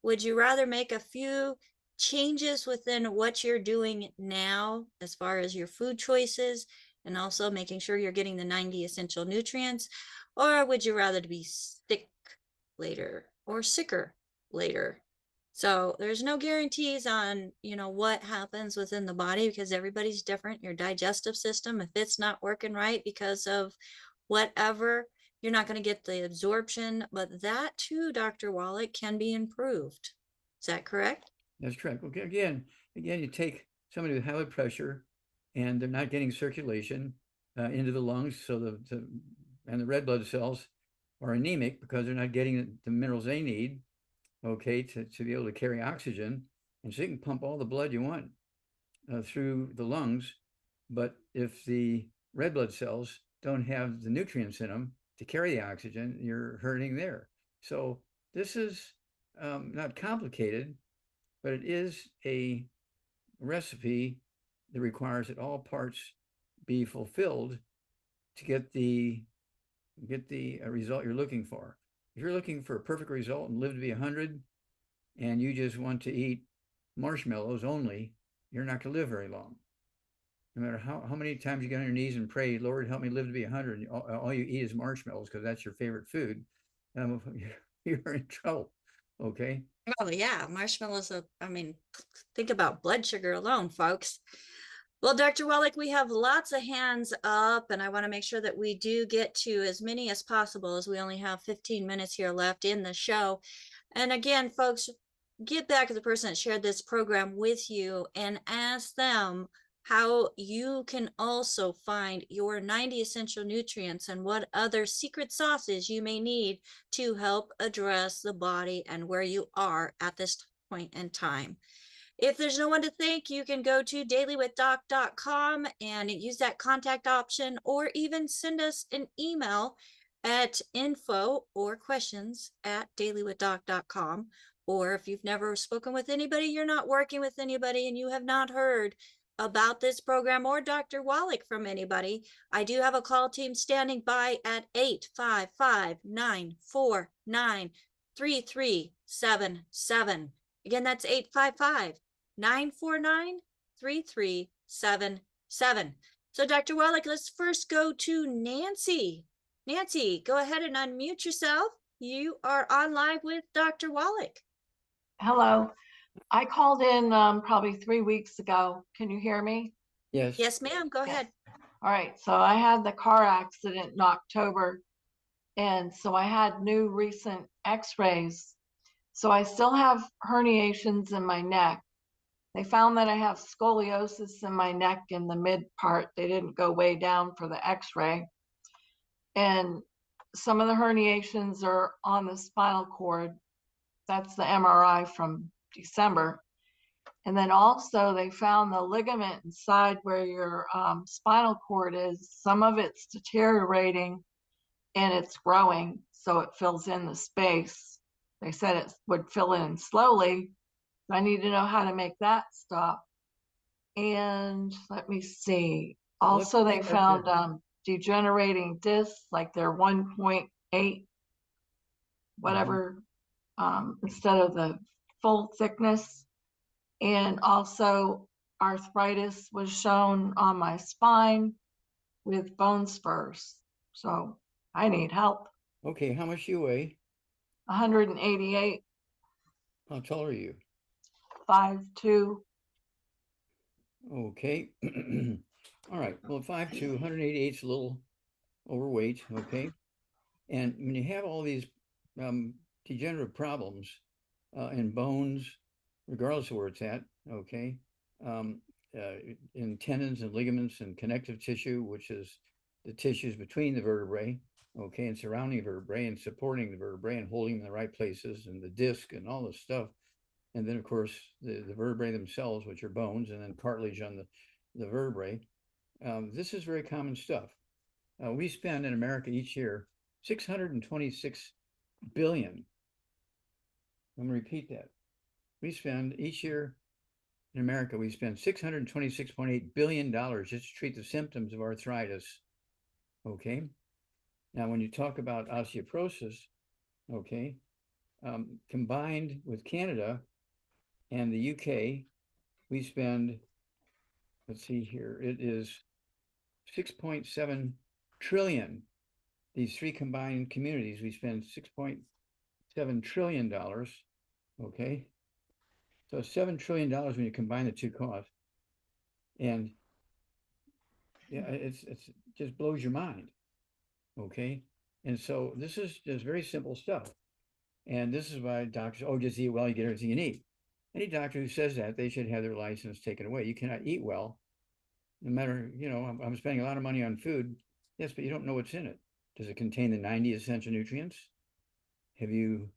Would you rather make a few changes within what you're doing now as far as your food choices and also making sure you're getting the 90 essential nutrients, or would you rather be sick later or sicker later? So there's no guarantees on, what happens within the body because everybody's different. Your digestive system, if it's not working right because of whatever, you're not going to get the absorption, but that too, Dr. Wallach, can be improved. Is that correct? That's correct. Okay, again, you take somebody with high blood pressure and they're not getting circulation into the lungs, so the red blood cells are anemic because they're not getting the minerals they need, okay, to be able to carry oxygen. And so you can pump all the blood you want through the lungs, but if the red blood cells don't have the nutrients in them to carry the oxygen, you're hurting there. So this is not complicated, but it is a recipe that requires that all parts be fulfilled to get the result you're looking for. If you're looking for a perfect result and live to be 100, and you just want to eat marshmallows only, you're not going to live very long. No matter how many times you get on your knees and pray, Lord, help me live to be 100, and all you eat is marshmallows because that's your favorite food, you're in trouble. Okay. Oh, yeah. Marshmallows. Think about blood sugar alone, folks. Well, Dr. Wallach, we have lots of hands up, and I want to make sure that we do get to as many as possible as we only have 15 minutes here left in the show. And again, folks, get back to the person that shared this program with you and ask them how you can also find your 90 essential nutrients and what other secret sauces you may need to help address the body and where you are at this point in time. If there's no one to thank, you can go to DailywithDoc.com and use that contact option, or even send us an email at info or questions at DailywithDoc.com. Or if you've never spoken with anybody, you're not working with anybody, and you have not heard about this program or Dr. Wallach from anybody, I do have a call team standing by at 855-949-3377. Again, that's 855-949-3377. 7. So Dr. Wallach, let's first go to Nancy. Nancy, go ahead and unmute yourself. You are on live with Dr. Wallach. Hello. I called in probably 3 weeks ago. Can you hear me? Yes. Yes, ma'am. Go ahead. All right. So I had the car accident in October, and so I had new recent x-rays. So I still have herniations in my neck. They found that I have scoliosis in my neck in the mid part. They didn't go way down for the x-ray. And some of the herniations are on the spinal cord. That's the MRI from December. And then also they found the ligament inside where your spinal cord is. Some of it's deteriorating and it's growing, so it fills in the space. They said it would fill in slowly. I need to know how to make that stop. And let me see. Also, they found degenerating discs, like they're 1.8, whatever, instead of the full thickness. And also arthritis was shown on my spine with bone spurs. So I need help. Okay, how much you weigh? 188, How tall are you? 5'2". Okay. All right. Well, 5'2", 188 is a little overweight. Okay. And when you have all these degenerative problems in bones, regardless of where it's at, okay, in tendons and ligaments and connective tissue, which is the tissues between the vertebrae, okay, and surrounding vertebrae and supporting the vertebrae and holding them in the right places, and the disc and all this stuff. And then, of course, the vertebrae themselves, which are bones, and then cartilage on the vertebrae. This is very common stuff. We spend in America each year 626 billion. I'm going to repeat that. We spend each year in America, we spend $626.8 billion just to treat the symptoms of arthritis. Okay. Now, when you talk about osteoporosis, okay, combined with Canada and the UK, we spend, let's see here, it is 6.7 trillion. These three combined communities, we spend $6.7 trillion. Okay. So $7 trillion when you combine the two costs. And yeah, it's just blows your mind. Okay. And so this is just very simple stuff. And this is why doctors, oh, just eat well, you get everything you need. Any doctor who says that, they should have their license taken away. You cannot eat well, no matter, you know, I'm spending a lot of money on food. Yes, but you don't know what's in it. Does it contain the 90 essential nutrients? Have you,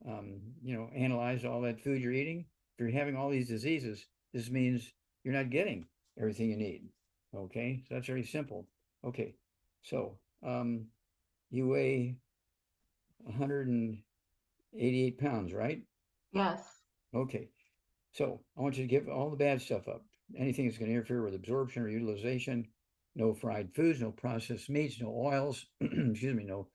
you know, analyzed all that food you're eating? If you're having all these diseases, this means you're not getting everything you need. Okay, so that's very simple. Okay, so you weigh 188 pounds, right? Yes. Okay, so I want you to give all the bad stuff up. Anything that's going to interfere with absorption or utilization. No fried foods, no processed meats, no oils, excuse me, no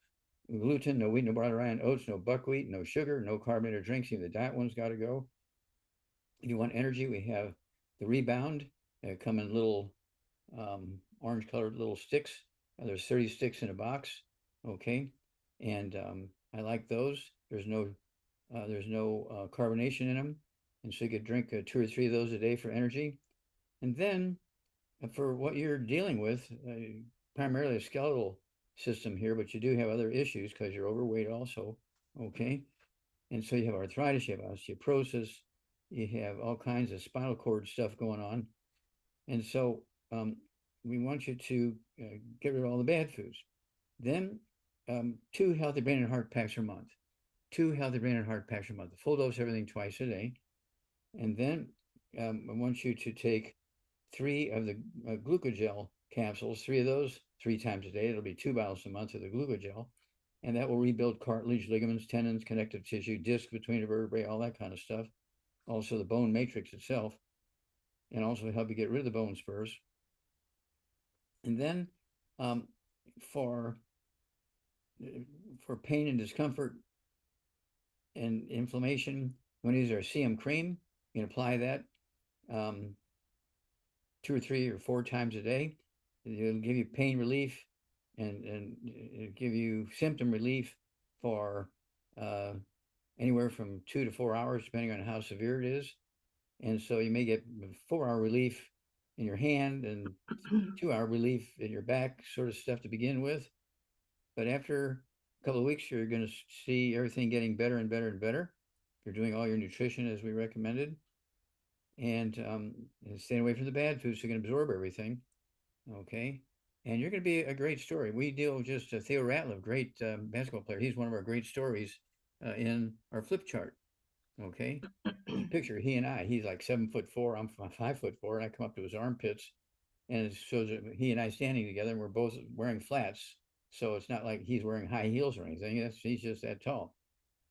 gluten, no wheat, no barley, rye, and oats, no buckwheat, no sugar, no carbonated drinks. Even the diet one's got to go. If you want energy, we have the Rebound. They come in little orange colored little sticks. There's 30 sticks in a box. Okay. And I like those. There's no carbonation in them. And so you could drink 2 or 3 of those a day for energy. And then for what you're dealing with, primarily a skeletal system here, but you do have other issues because you're overweight also. Okay. And so you have arthritis, you have osteoporosis, you have all kinds of spinal cord stuff going on. And so we want you to get rid of all the bad foods. Then 2 healthy brain and heart packs a month. 2 healthy brain and heart packs a month. Full dose everything twice a day. And then I want you to take 3 of the glucogel capsules, 3 of those 3 times a day. It'll be 2 bottles a month of the glucogel. And that will rebuild cartilage, ligaments, tendons, connective tissue, disc between the vertebrae, all that kind of stuff. Also the bone matrix itself, and also help you get rid of the bone spurs. And then for pain and discomfort and inflammation, we use our CM cream. You can apply that 2 or 3 or 4 times a day. It'll give you pain relief and it'll give you symptom relief for anywhere from 2 to 4 hours, depending on how severe it is. And so you may get 4-hour relief in your hand and 2-hour relief in your back, sort of stuff to begin with. But after a couple of weeks, you're going to see everything getting better and better and better. You're doing all your nutrition as we recommended, and staying away from the bad foods so you can absorb everything. Okay. And you're going to be a great story. We deal with just Theo Ratliff, great basketball player. He's one of our great stories in our flip chart. Okay. There's a picture, he and I, he's like 7'4", I'm 5'4", and I come up to his armpits, and it shows he and I standing together, and we're both wearing flats. So it's not like he's wearing high heels or anything. He's just that tall.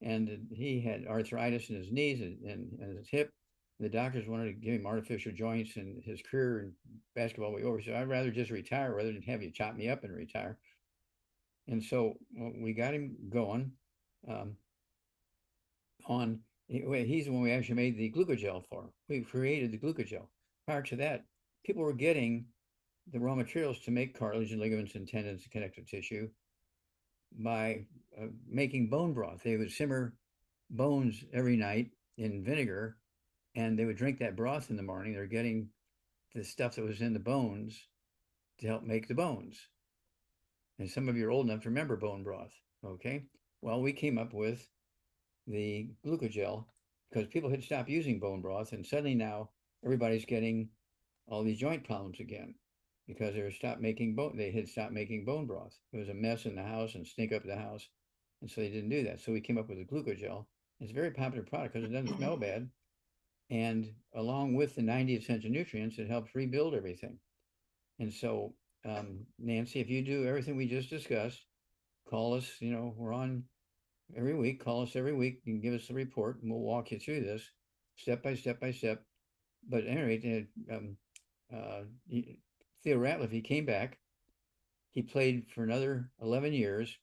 And he had arthritis in his knees and his hip. The doctors wanted to give him artificial joints, and his career in basketball was over. So I'd rather just retire rather than have you chop me up and retire. And so we got him going on. He's the one we actually made the glucogel for. We created the glucogel. Prior to that, people were getting the raw materials to make cartilage and ligaments and tendons and connective tissue by making bone broth. They would simmer bones every night in vinegar, and they would drink that broth in the morning. They're getting the stuff that was in the bones to help make the bones. And some of you are old enough to remember bone broth. Okay. Well, we came up with the glucogel because people had stopped using bone broth, and suddenly now everybody's getting all these joint problems again because they had stopped making bone broth. It was a mess in the house and stink up the house, and so they didn't do that. So we came up with a glucogel. It's a very popular product because it doesn't smell bad, and along with the 90 essential nutrients, it helps rebuild everything. And so Nancy, if you do everything we just discussed, call us. We're on every week. Call us every week and give us a report, and we'll walk you through this step by step by step. But at any rate, Theo Ratliff, he came back. He played for another 11 years,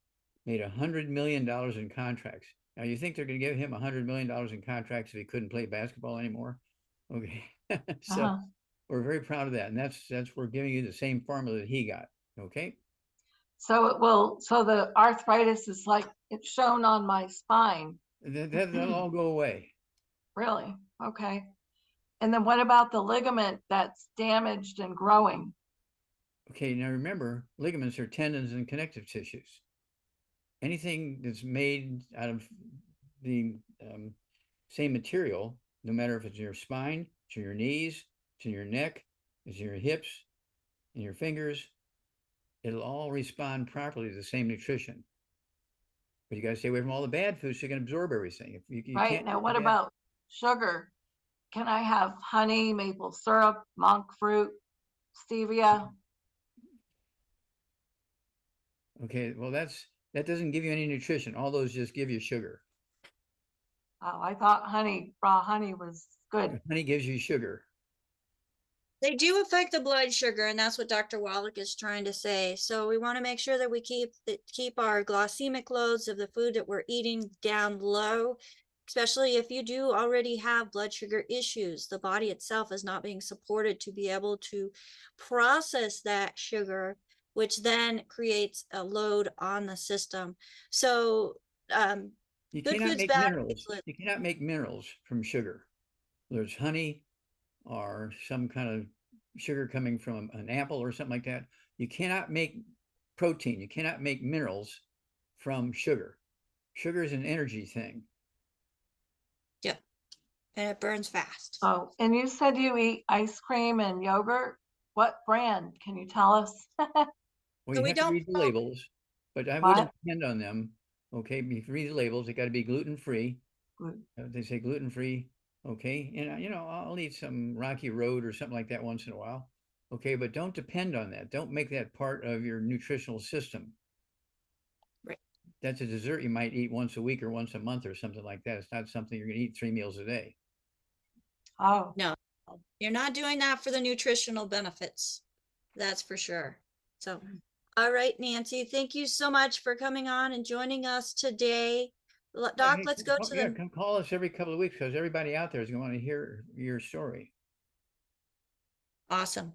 made $100 million in contracts. Now, you think they're going to give him $100 million in contracts if he couldn't play basketball anymore? Okay. So we're very proud of that. And that's we're giving you the same formula that he got. Okay. So the arthritis is like it's shown on my spine. That'll all go away. Really? Okay. And then what about the ligament that's damaged and growing? Okay, now remember, ligaments are tendons and connective tissues. Anything that's made out of the same material, no matter if it's in your spine, it's in your knees, it's in your neck, it's in your hips, in your fingers, it'll all respond properly to the same nutrition. But you got to stay away from all the bad foods so you can absorb everything. If you right, can't, now what about sugar? Can I have honey, maple syrup, monk fruit, stevia? Okay, well that doesn't give you any nutrition. All those just give you sugar. Oh, I thought raw honey was good. Honey gives you sugar. They do affect the blood sugar, and that's what Dr. Wallach is trying to say. So we want to make sure that we keep our glycemic loads of the food that we're eating down low, especially if you do already have blood sugar issues. The body itself is not being supported to be able to process that sugar, which then creates a load on the system. So you good cannot foods, make bad minerals. foods. You cannot make minerals from sugar. There's honey or some kind of sugar coming from an apple or something like that. You cannot make protein. You cannot make minerals from sugar. Sugar is an energy thing. Yeah, and it burns fast. Oh, and you said you eat ice cream and yogurt. What brand? Can you tell us? Well, So you we have to don't read the labels, but I What? wouldn't depend on them. Okay, if you read the labels, they got to be gluten-free. They say gluten-free. Okay, and I'll eat some Rocky Road or something like that once in a while. Okay, but don't depend on that. Don't make that part of your nutritional system. Right. That's a dessert you might eat once a week or once a month or something like that. It's not something you're going to eat 3 meals a day. Oh, No, you're not doing that for the nutritional benefits. That's for sure. So, all right, Nancy, thank you so much for coming on and joining us today. Doc, Hey, let's go to the. come call us every couple of weeks because everybody out there is going to want to hear your story. Awesome.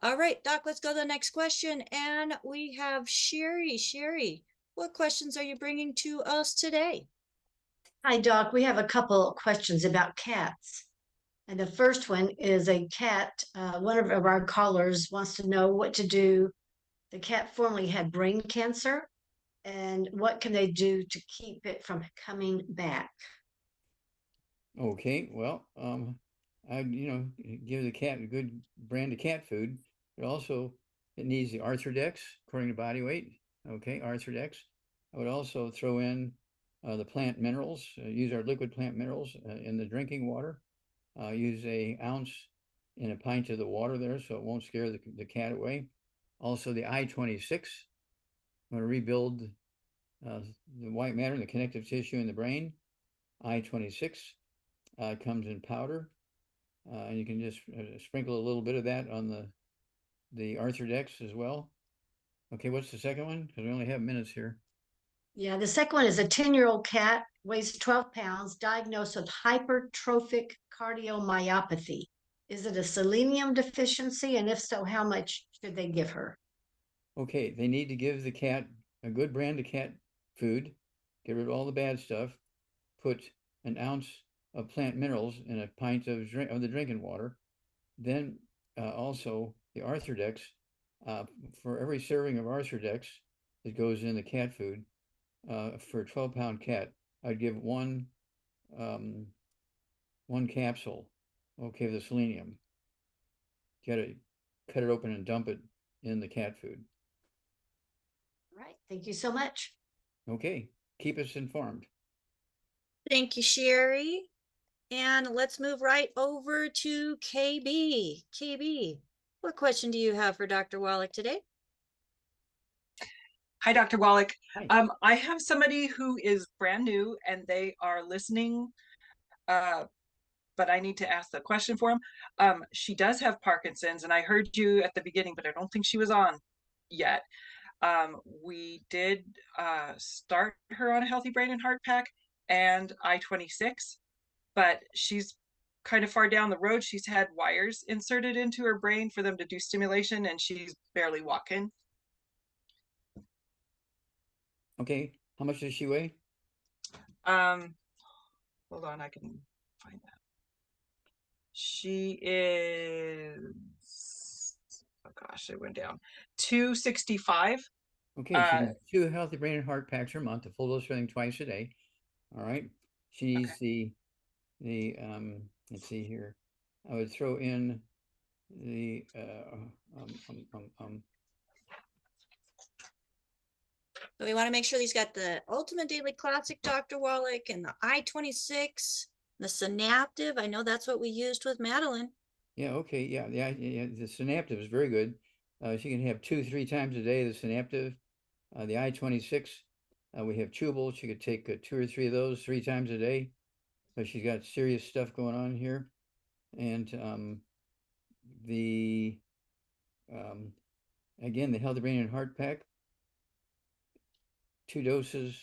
All right, Doc, let's go to the next question. And we have Sherry. Sherry, what questions are you bringing to us today? Hi, Doc. We have a couple of questions about cats. And the first one is a cat. One of our callers wants to know what to do. The cat formerly had brain cancer, and what can they do to keep it from coming back? Okay, well, I give the cat a good brand of cat food, but also it needs the Arthrodex according to body weight. Okay, Arthrodex. I would also throw in the plant minerals. Use our liquid plant minerals in the drinking water. Use an ounce in a pint of the water there, so it won't scare the cat away. Also, the I-26. I'm going to rebuild the white matter and the connective tissue in the brain. I-26. Comes in powder, and you can just sprinkle a little bit of that on the Arthrodex as well. Okay, what's the second one? Because we only have minutes here. Yeah, the second one is a 10-year-old cat, weighs 12 pounds, diagnosed with hypertrophic cardiomyopathy. Is it a selenium deficiency? And if so, how much should they give her? Okay, they need to give the cat a good brand of cat food, get rid of all the bad stuff, put an ounce of plant minerals in a pint of the drinking water. Then also the Arthrodex. For every serving of Arthrodex that goes in the cat food, for a 12-pound cat, I'd give one capsule, okay, of the selenium. Cut it open and dump it in the cat food. All right, thank you so much. Okay, keep us informed. Thank you, Sherry. And let's move right over to KB. KB, what question do you have for Dr. Wallach today? Hi, Dr. Wallach. Hi. I have somebody who is brand new and they are listening, but I need to ask the question for him. She does have Parkinson's, and I heard you at the beginning, but I don't think she was on yet. We did start her on a healthy brain and heart pack and I-26, but she's kind of far down the road. She's had wires inserted into her brain for them to do stimulation, and she's barely walking. Okay, how much does she weigh? Hold on, I can find that. She is, oh gosh, it went down, 265. Okay, she needs 2 healthy brain and heart packs a month, a full dose everything twice a day. All right. She needs the let's see here. I would throw in the So we want to make sure he's got the Ultimate Daily Classic, Dr. Wallach, and the I-26, the Synaptive. I know that's what we used with Madeline. Yeah, okay, yeah, the Synaptive is very good. She can have 2-3 times a day, the Synaptive. The I-26, we have chewable. She could take 2 or 3 of those 3 times a day. So she's got serious stuff going on here. And again, the Healthy Brain and Heart Pack, 2 doses,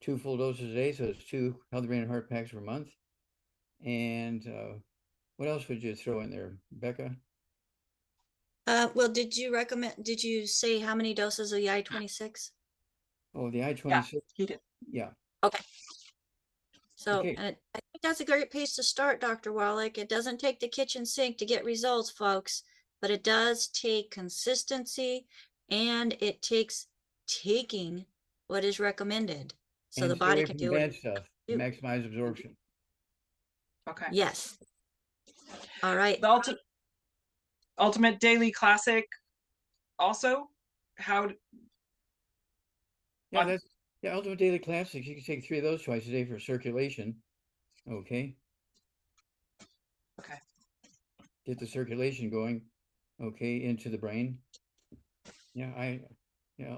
2 full doses a day. So it's 2 Healthy Brain and Heart Packs per month. And what else would you throw in there, Becca? Well, did you say how many doses of the I-26? Oh, the I-26. Yeah, he did. Yeah. Okay. So Okay. I think that's a great place to start, Dr. Wallach. It doesn't take the kitchen sink to get results, folks, but it does take consistency, and it takes taking what is recommended so And the stay body away can from do bad it. stuff to maximize absorption. Okay. Yes. All right. The Ultimate Daily Classic also, how? Yeah, that's Ultimate Daily Classics. You can take 3 of those twice a day for circulation. Okay. Okay. Get the circulation going. Okay, into the brain. Yeah,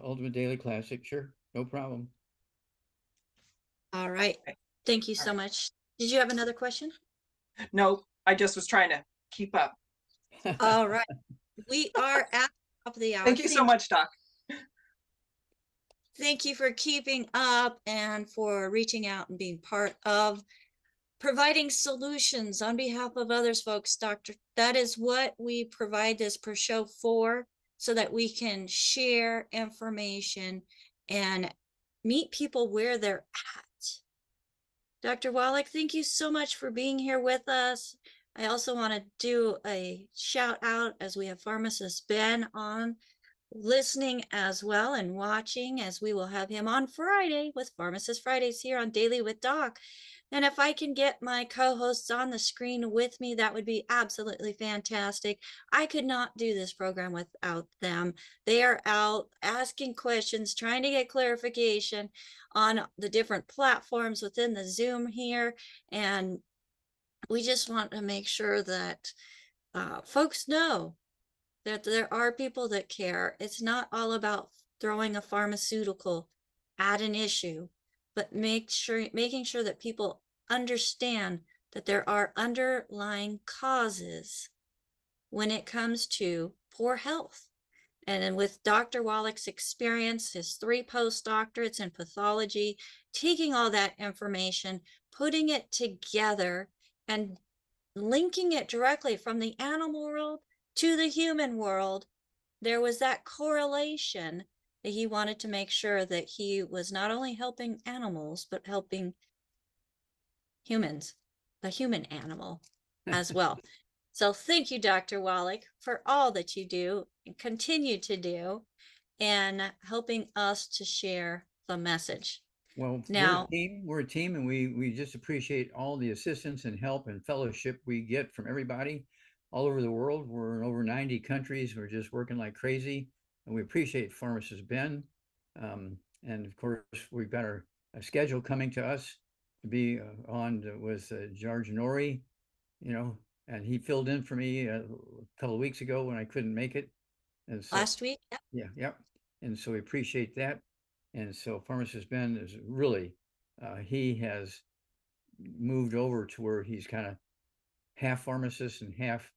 Ultimate Daily Classic. Sure, no problem. All right. Thank you so much. Did you have another question? No, I just was trying to keep up. All right. We are at the top of the hour. Thank you so much, Doc. Thank you for keeping up and for reaching out and being part of providing solutions on behalf of others, folks, doctor. That is what we provide this per show for, so that we can share information and meet people where they're at. Dr. Wallach, thank you so much for being here with us. I also want to do a shout out, as we have pharmacist Ben on listening as well and watching, as we will have him on Friday with Pharmacist Fridays here on Daily with Doc. And if I can get my co-hosts on the screen with me, that would be absolutely fantastic. I could not do this program without them. They are out asking questions, trying to get clarification on the different platforms within the Zoom here. And we just want to make sure that folks know that there are people that care. It's not all about throwing a pharmaceutical at an issue, but making sure that people understand that there are underlying causes when it comes to poor health. And then with Dr. Wallach's experience, his 3 postdoctorates in pathology, taking all that information, putting it together and linking it directly from the animal world to the human world, there was that correlation that he wanted to make sure that he was not only helping animals, but helping humans, the human animal as well. So thank you, Dr. Wallach, for all that you do and continue to do, and helping us to share the message. Well, Now, we're a team, and we just appreciate all the assistance and help and fellowship we get from everybody all over the world. We're in over 90 countries. We're just working like crazy, and we appreciate Pharmacist Ben. And of course, we've got our schedule coming to us to be on with George Norrie, and he filled in for me a couple of weeks ago when I couldn't make it. And so, last week, yeah. And so we appreciate that. And so Pharmacist Ben is really, he has moved over to where he's kind of half pharmacist and half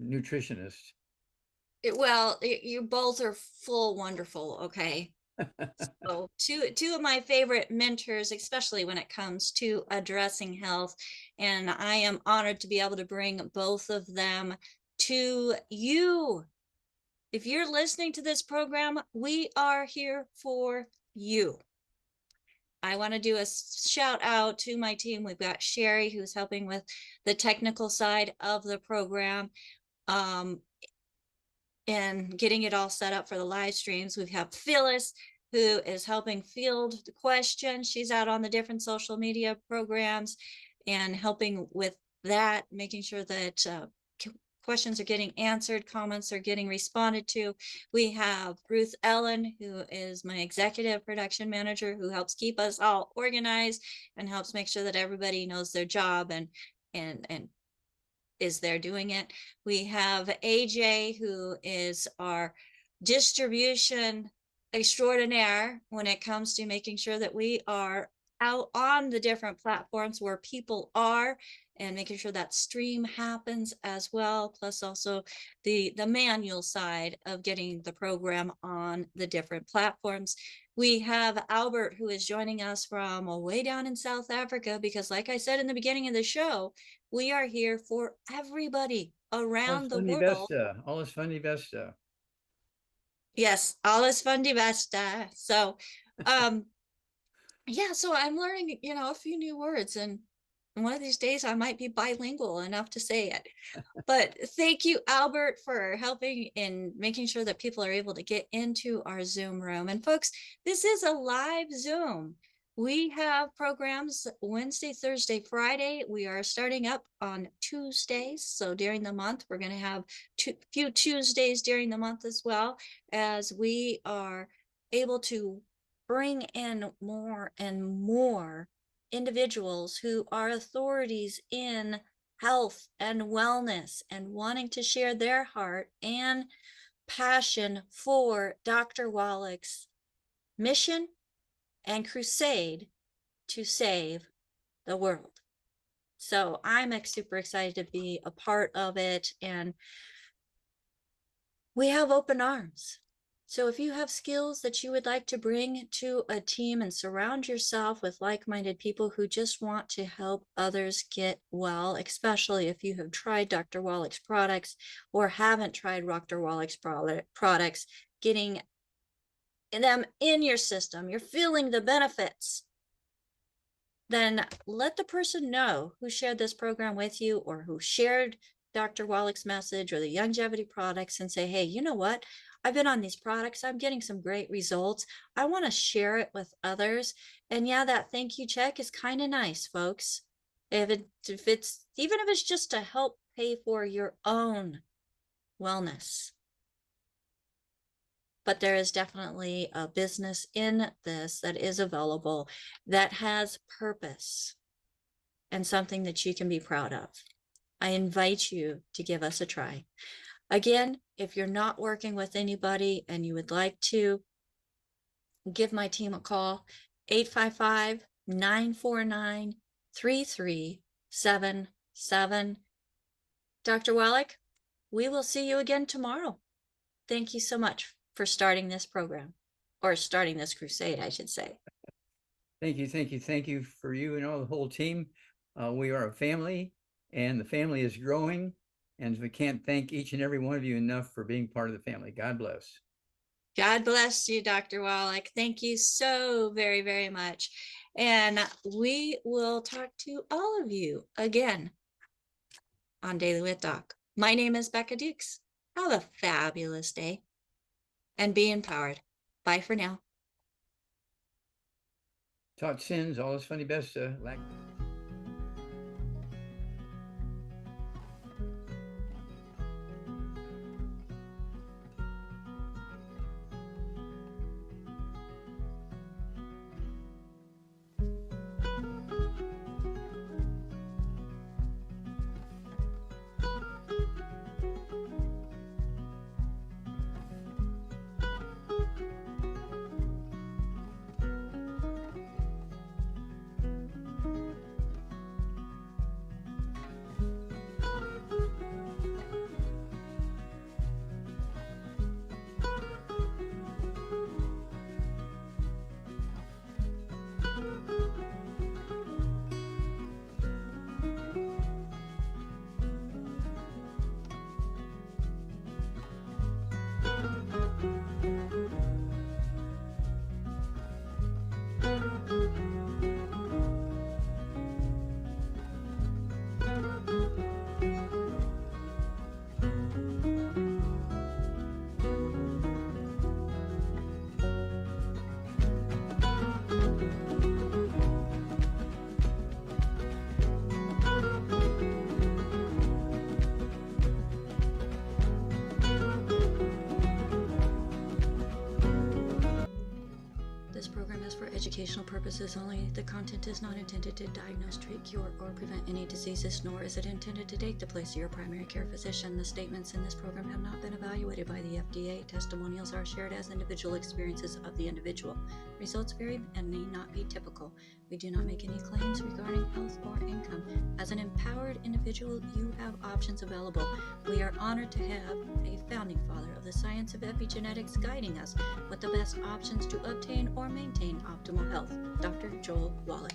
nutritionist. well, you both are full wonderful, okay? So two of my favorite mentors, especially when it comes to addressing health, and I am honored to be able to bring both of them to you. If you're listening to this program, we are here for you. I want to do a shout out to my team. We've got Sherry, who's helping with the technical side of the program, and getting it all set up for the live streams. We have Phyllis, who is helping field the questions. She's out on the different social media programs and helping with that, making sure that questions are getting answered, comments are getting responded to. We have Ruth Ellen, who is my executive production manager, who helps keep us all organized and helps make sure that everybody knows their job and is there doing it. We have AJ, who is our distribution extraordinaire when it comes to making sure that we are out on the different platforms where people are, and making sure that stream happens as well, plus also the manual side of getting the program on the different platforms. We have Albert, who is joining us from way down in South Africa, because like I said in the beginning of the show, we are here for everybody around the world. All is fun besta. Yes, all is fun besta. So yeah, so I'm learning, a few new words, and one of these days I might be bilingual enough to say it. But thank you, Albert, for helping in making sure that people are able to get into our Zoom room. And folks, this is a live Zoom. We have programs Wednesday, Thursday, Friday. We are starting up on Tuesdays. So during the month, we're going to have a few Tuesdays during the month as well, as we are able to bring in more and more individuals who are authorities in health and wellness and wanting to share their heart and passion for Dr. Wallach's mission and crusade to save the world. So I'm super excited to be a part of it, and we have open arms. So if you have skills that you would like to bring to a team and surround yourself with like-minded people who just want to help others get well, especially if you have tried Dr. Wallach's products or haven't tried Dr. Wallach's products, getting them in your system, you're feeling the benefits, then let the person know who shared this program with you or who shared Dr. Wallach's message or the longevity products and say, hey, you know what? I've been on these products. I'm getting some great results. I want to share it with others. And yeah, that thank you check is kind of nice, folks. Even if it's just to help pay for your own wellness. But there is definitely a business in this that is available that has purpose and something that you can be proud of. I invite you to give us a try. Again, if you're not working with anybody and you would like to, give my team a call, 855-949-3377. Dr. Wallach, we will see you again tomorrow. Thank you so much for starting this program, or starting this crusade, I should say. Thank you for you and all the whole team. We are a family, and the family is growing. And we can't thank each and every one of you enough for being part of the family. God bless. God bless you, Dr. Wallach. Thank you so very, very much. And we will talk to all of you again on Daily with Doc. My name is Becca Dukes. Have a fabulous day and be empowered. Bye for now. Taught sins, all is funny best. Educational purposes only. The content is not intended to diagnose, treat, cure, or prevent any diseases, nor is it intended to take the place of your primary care physician. The statements in this program have not been evaluated by the FDA. Testimonials are shared as individual experiences of the individual. Results vary and may not be typical. We do not make any claims regarding health or income. As an empowered individual, you have options available. We are honored to have a founding father of the science of epigenetics guiding us with the best options to obtain or maintain optimal health, Dr. Joel Wallach.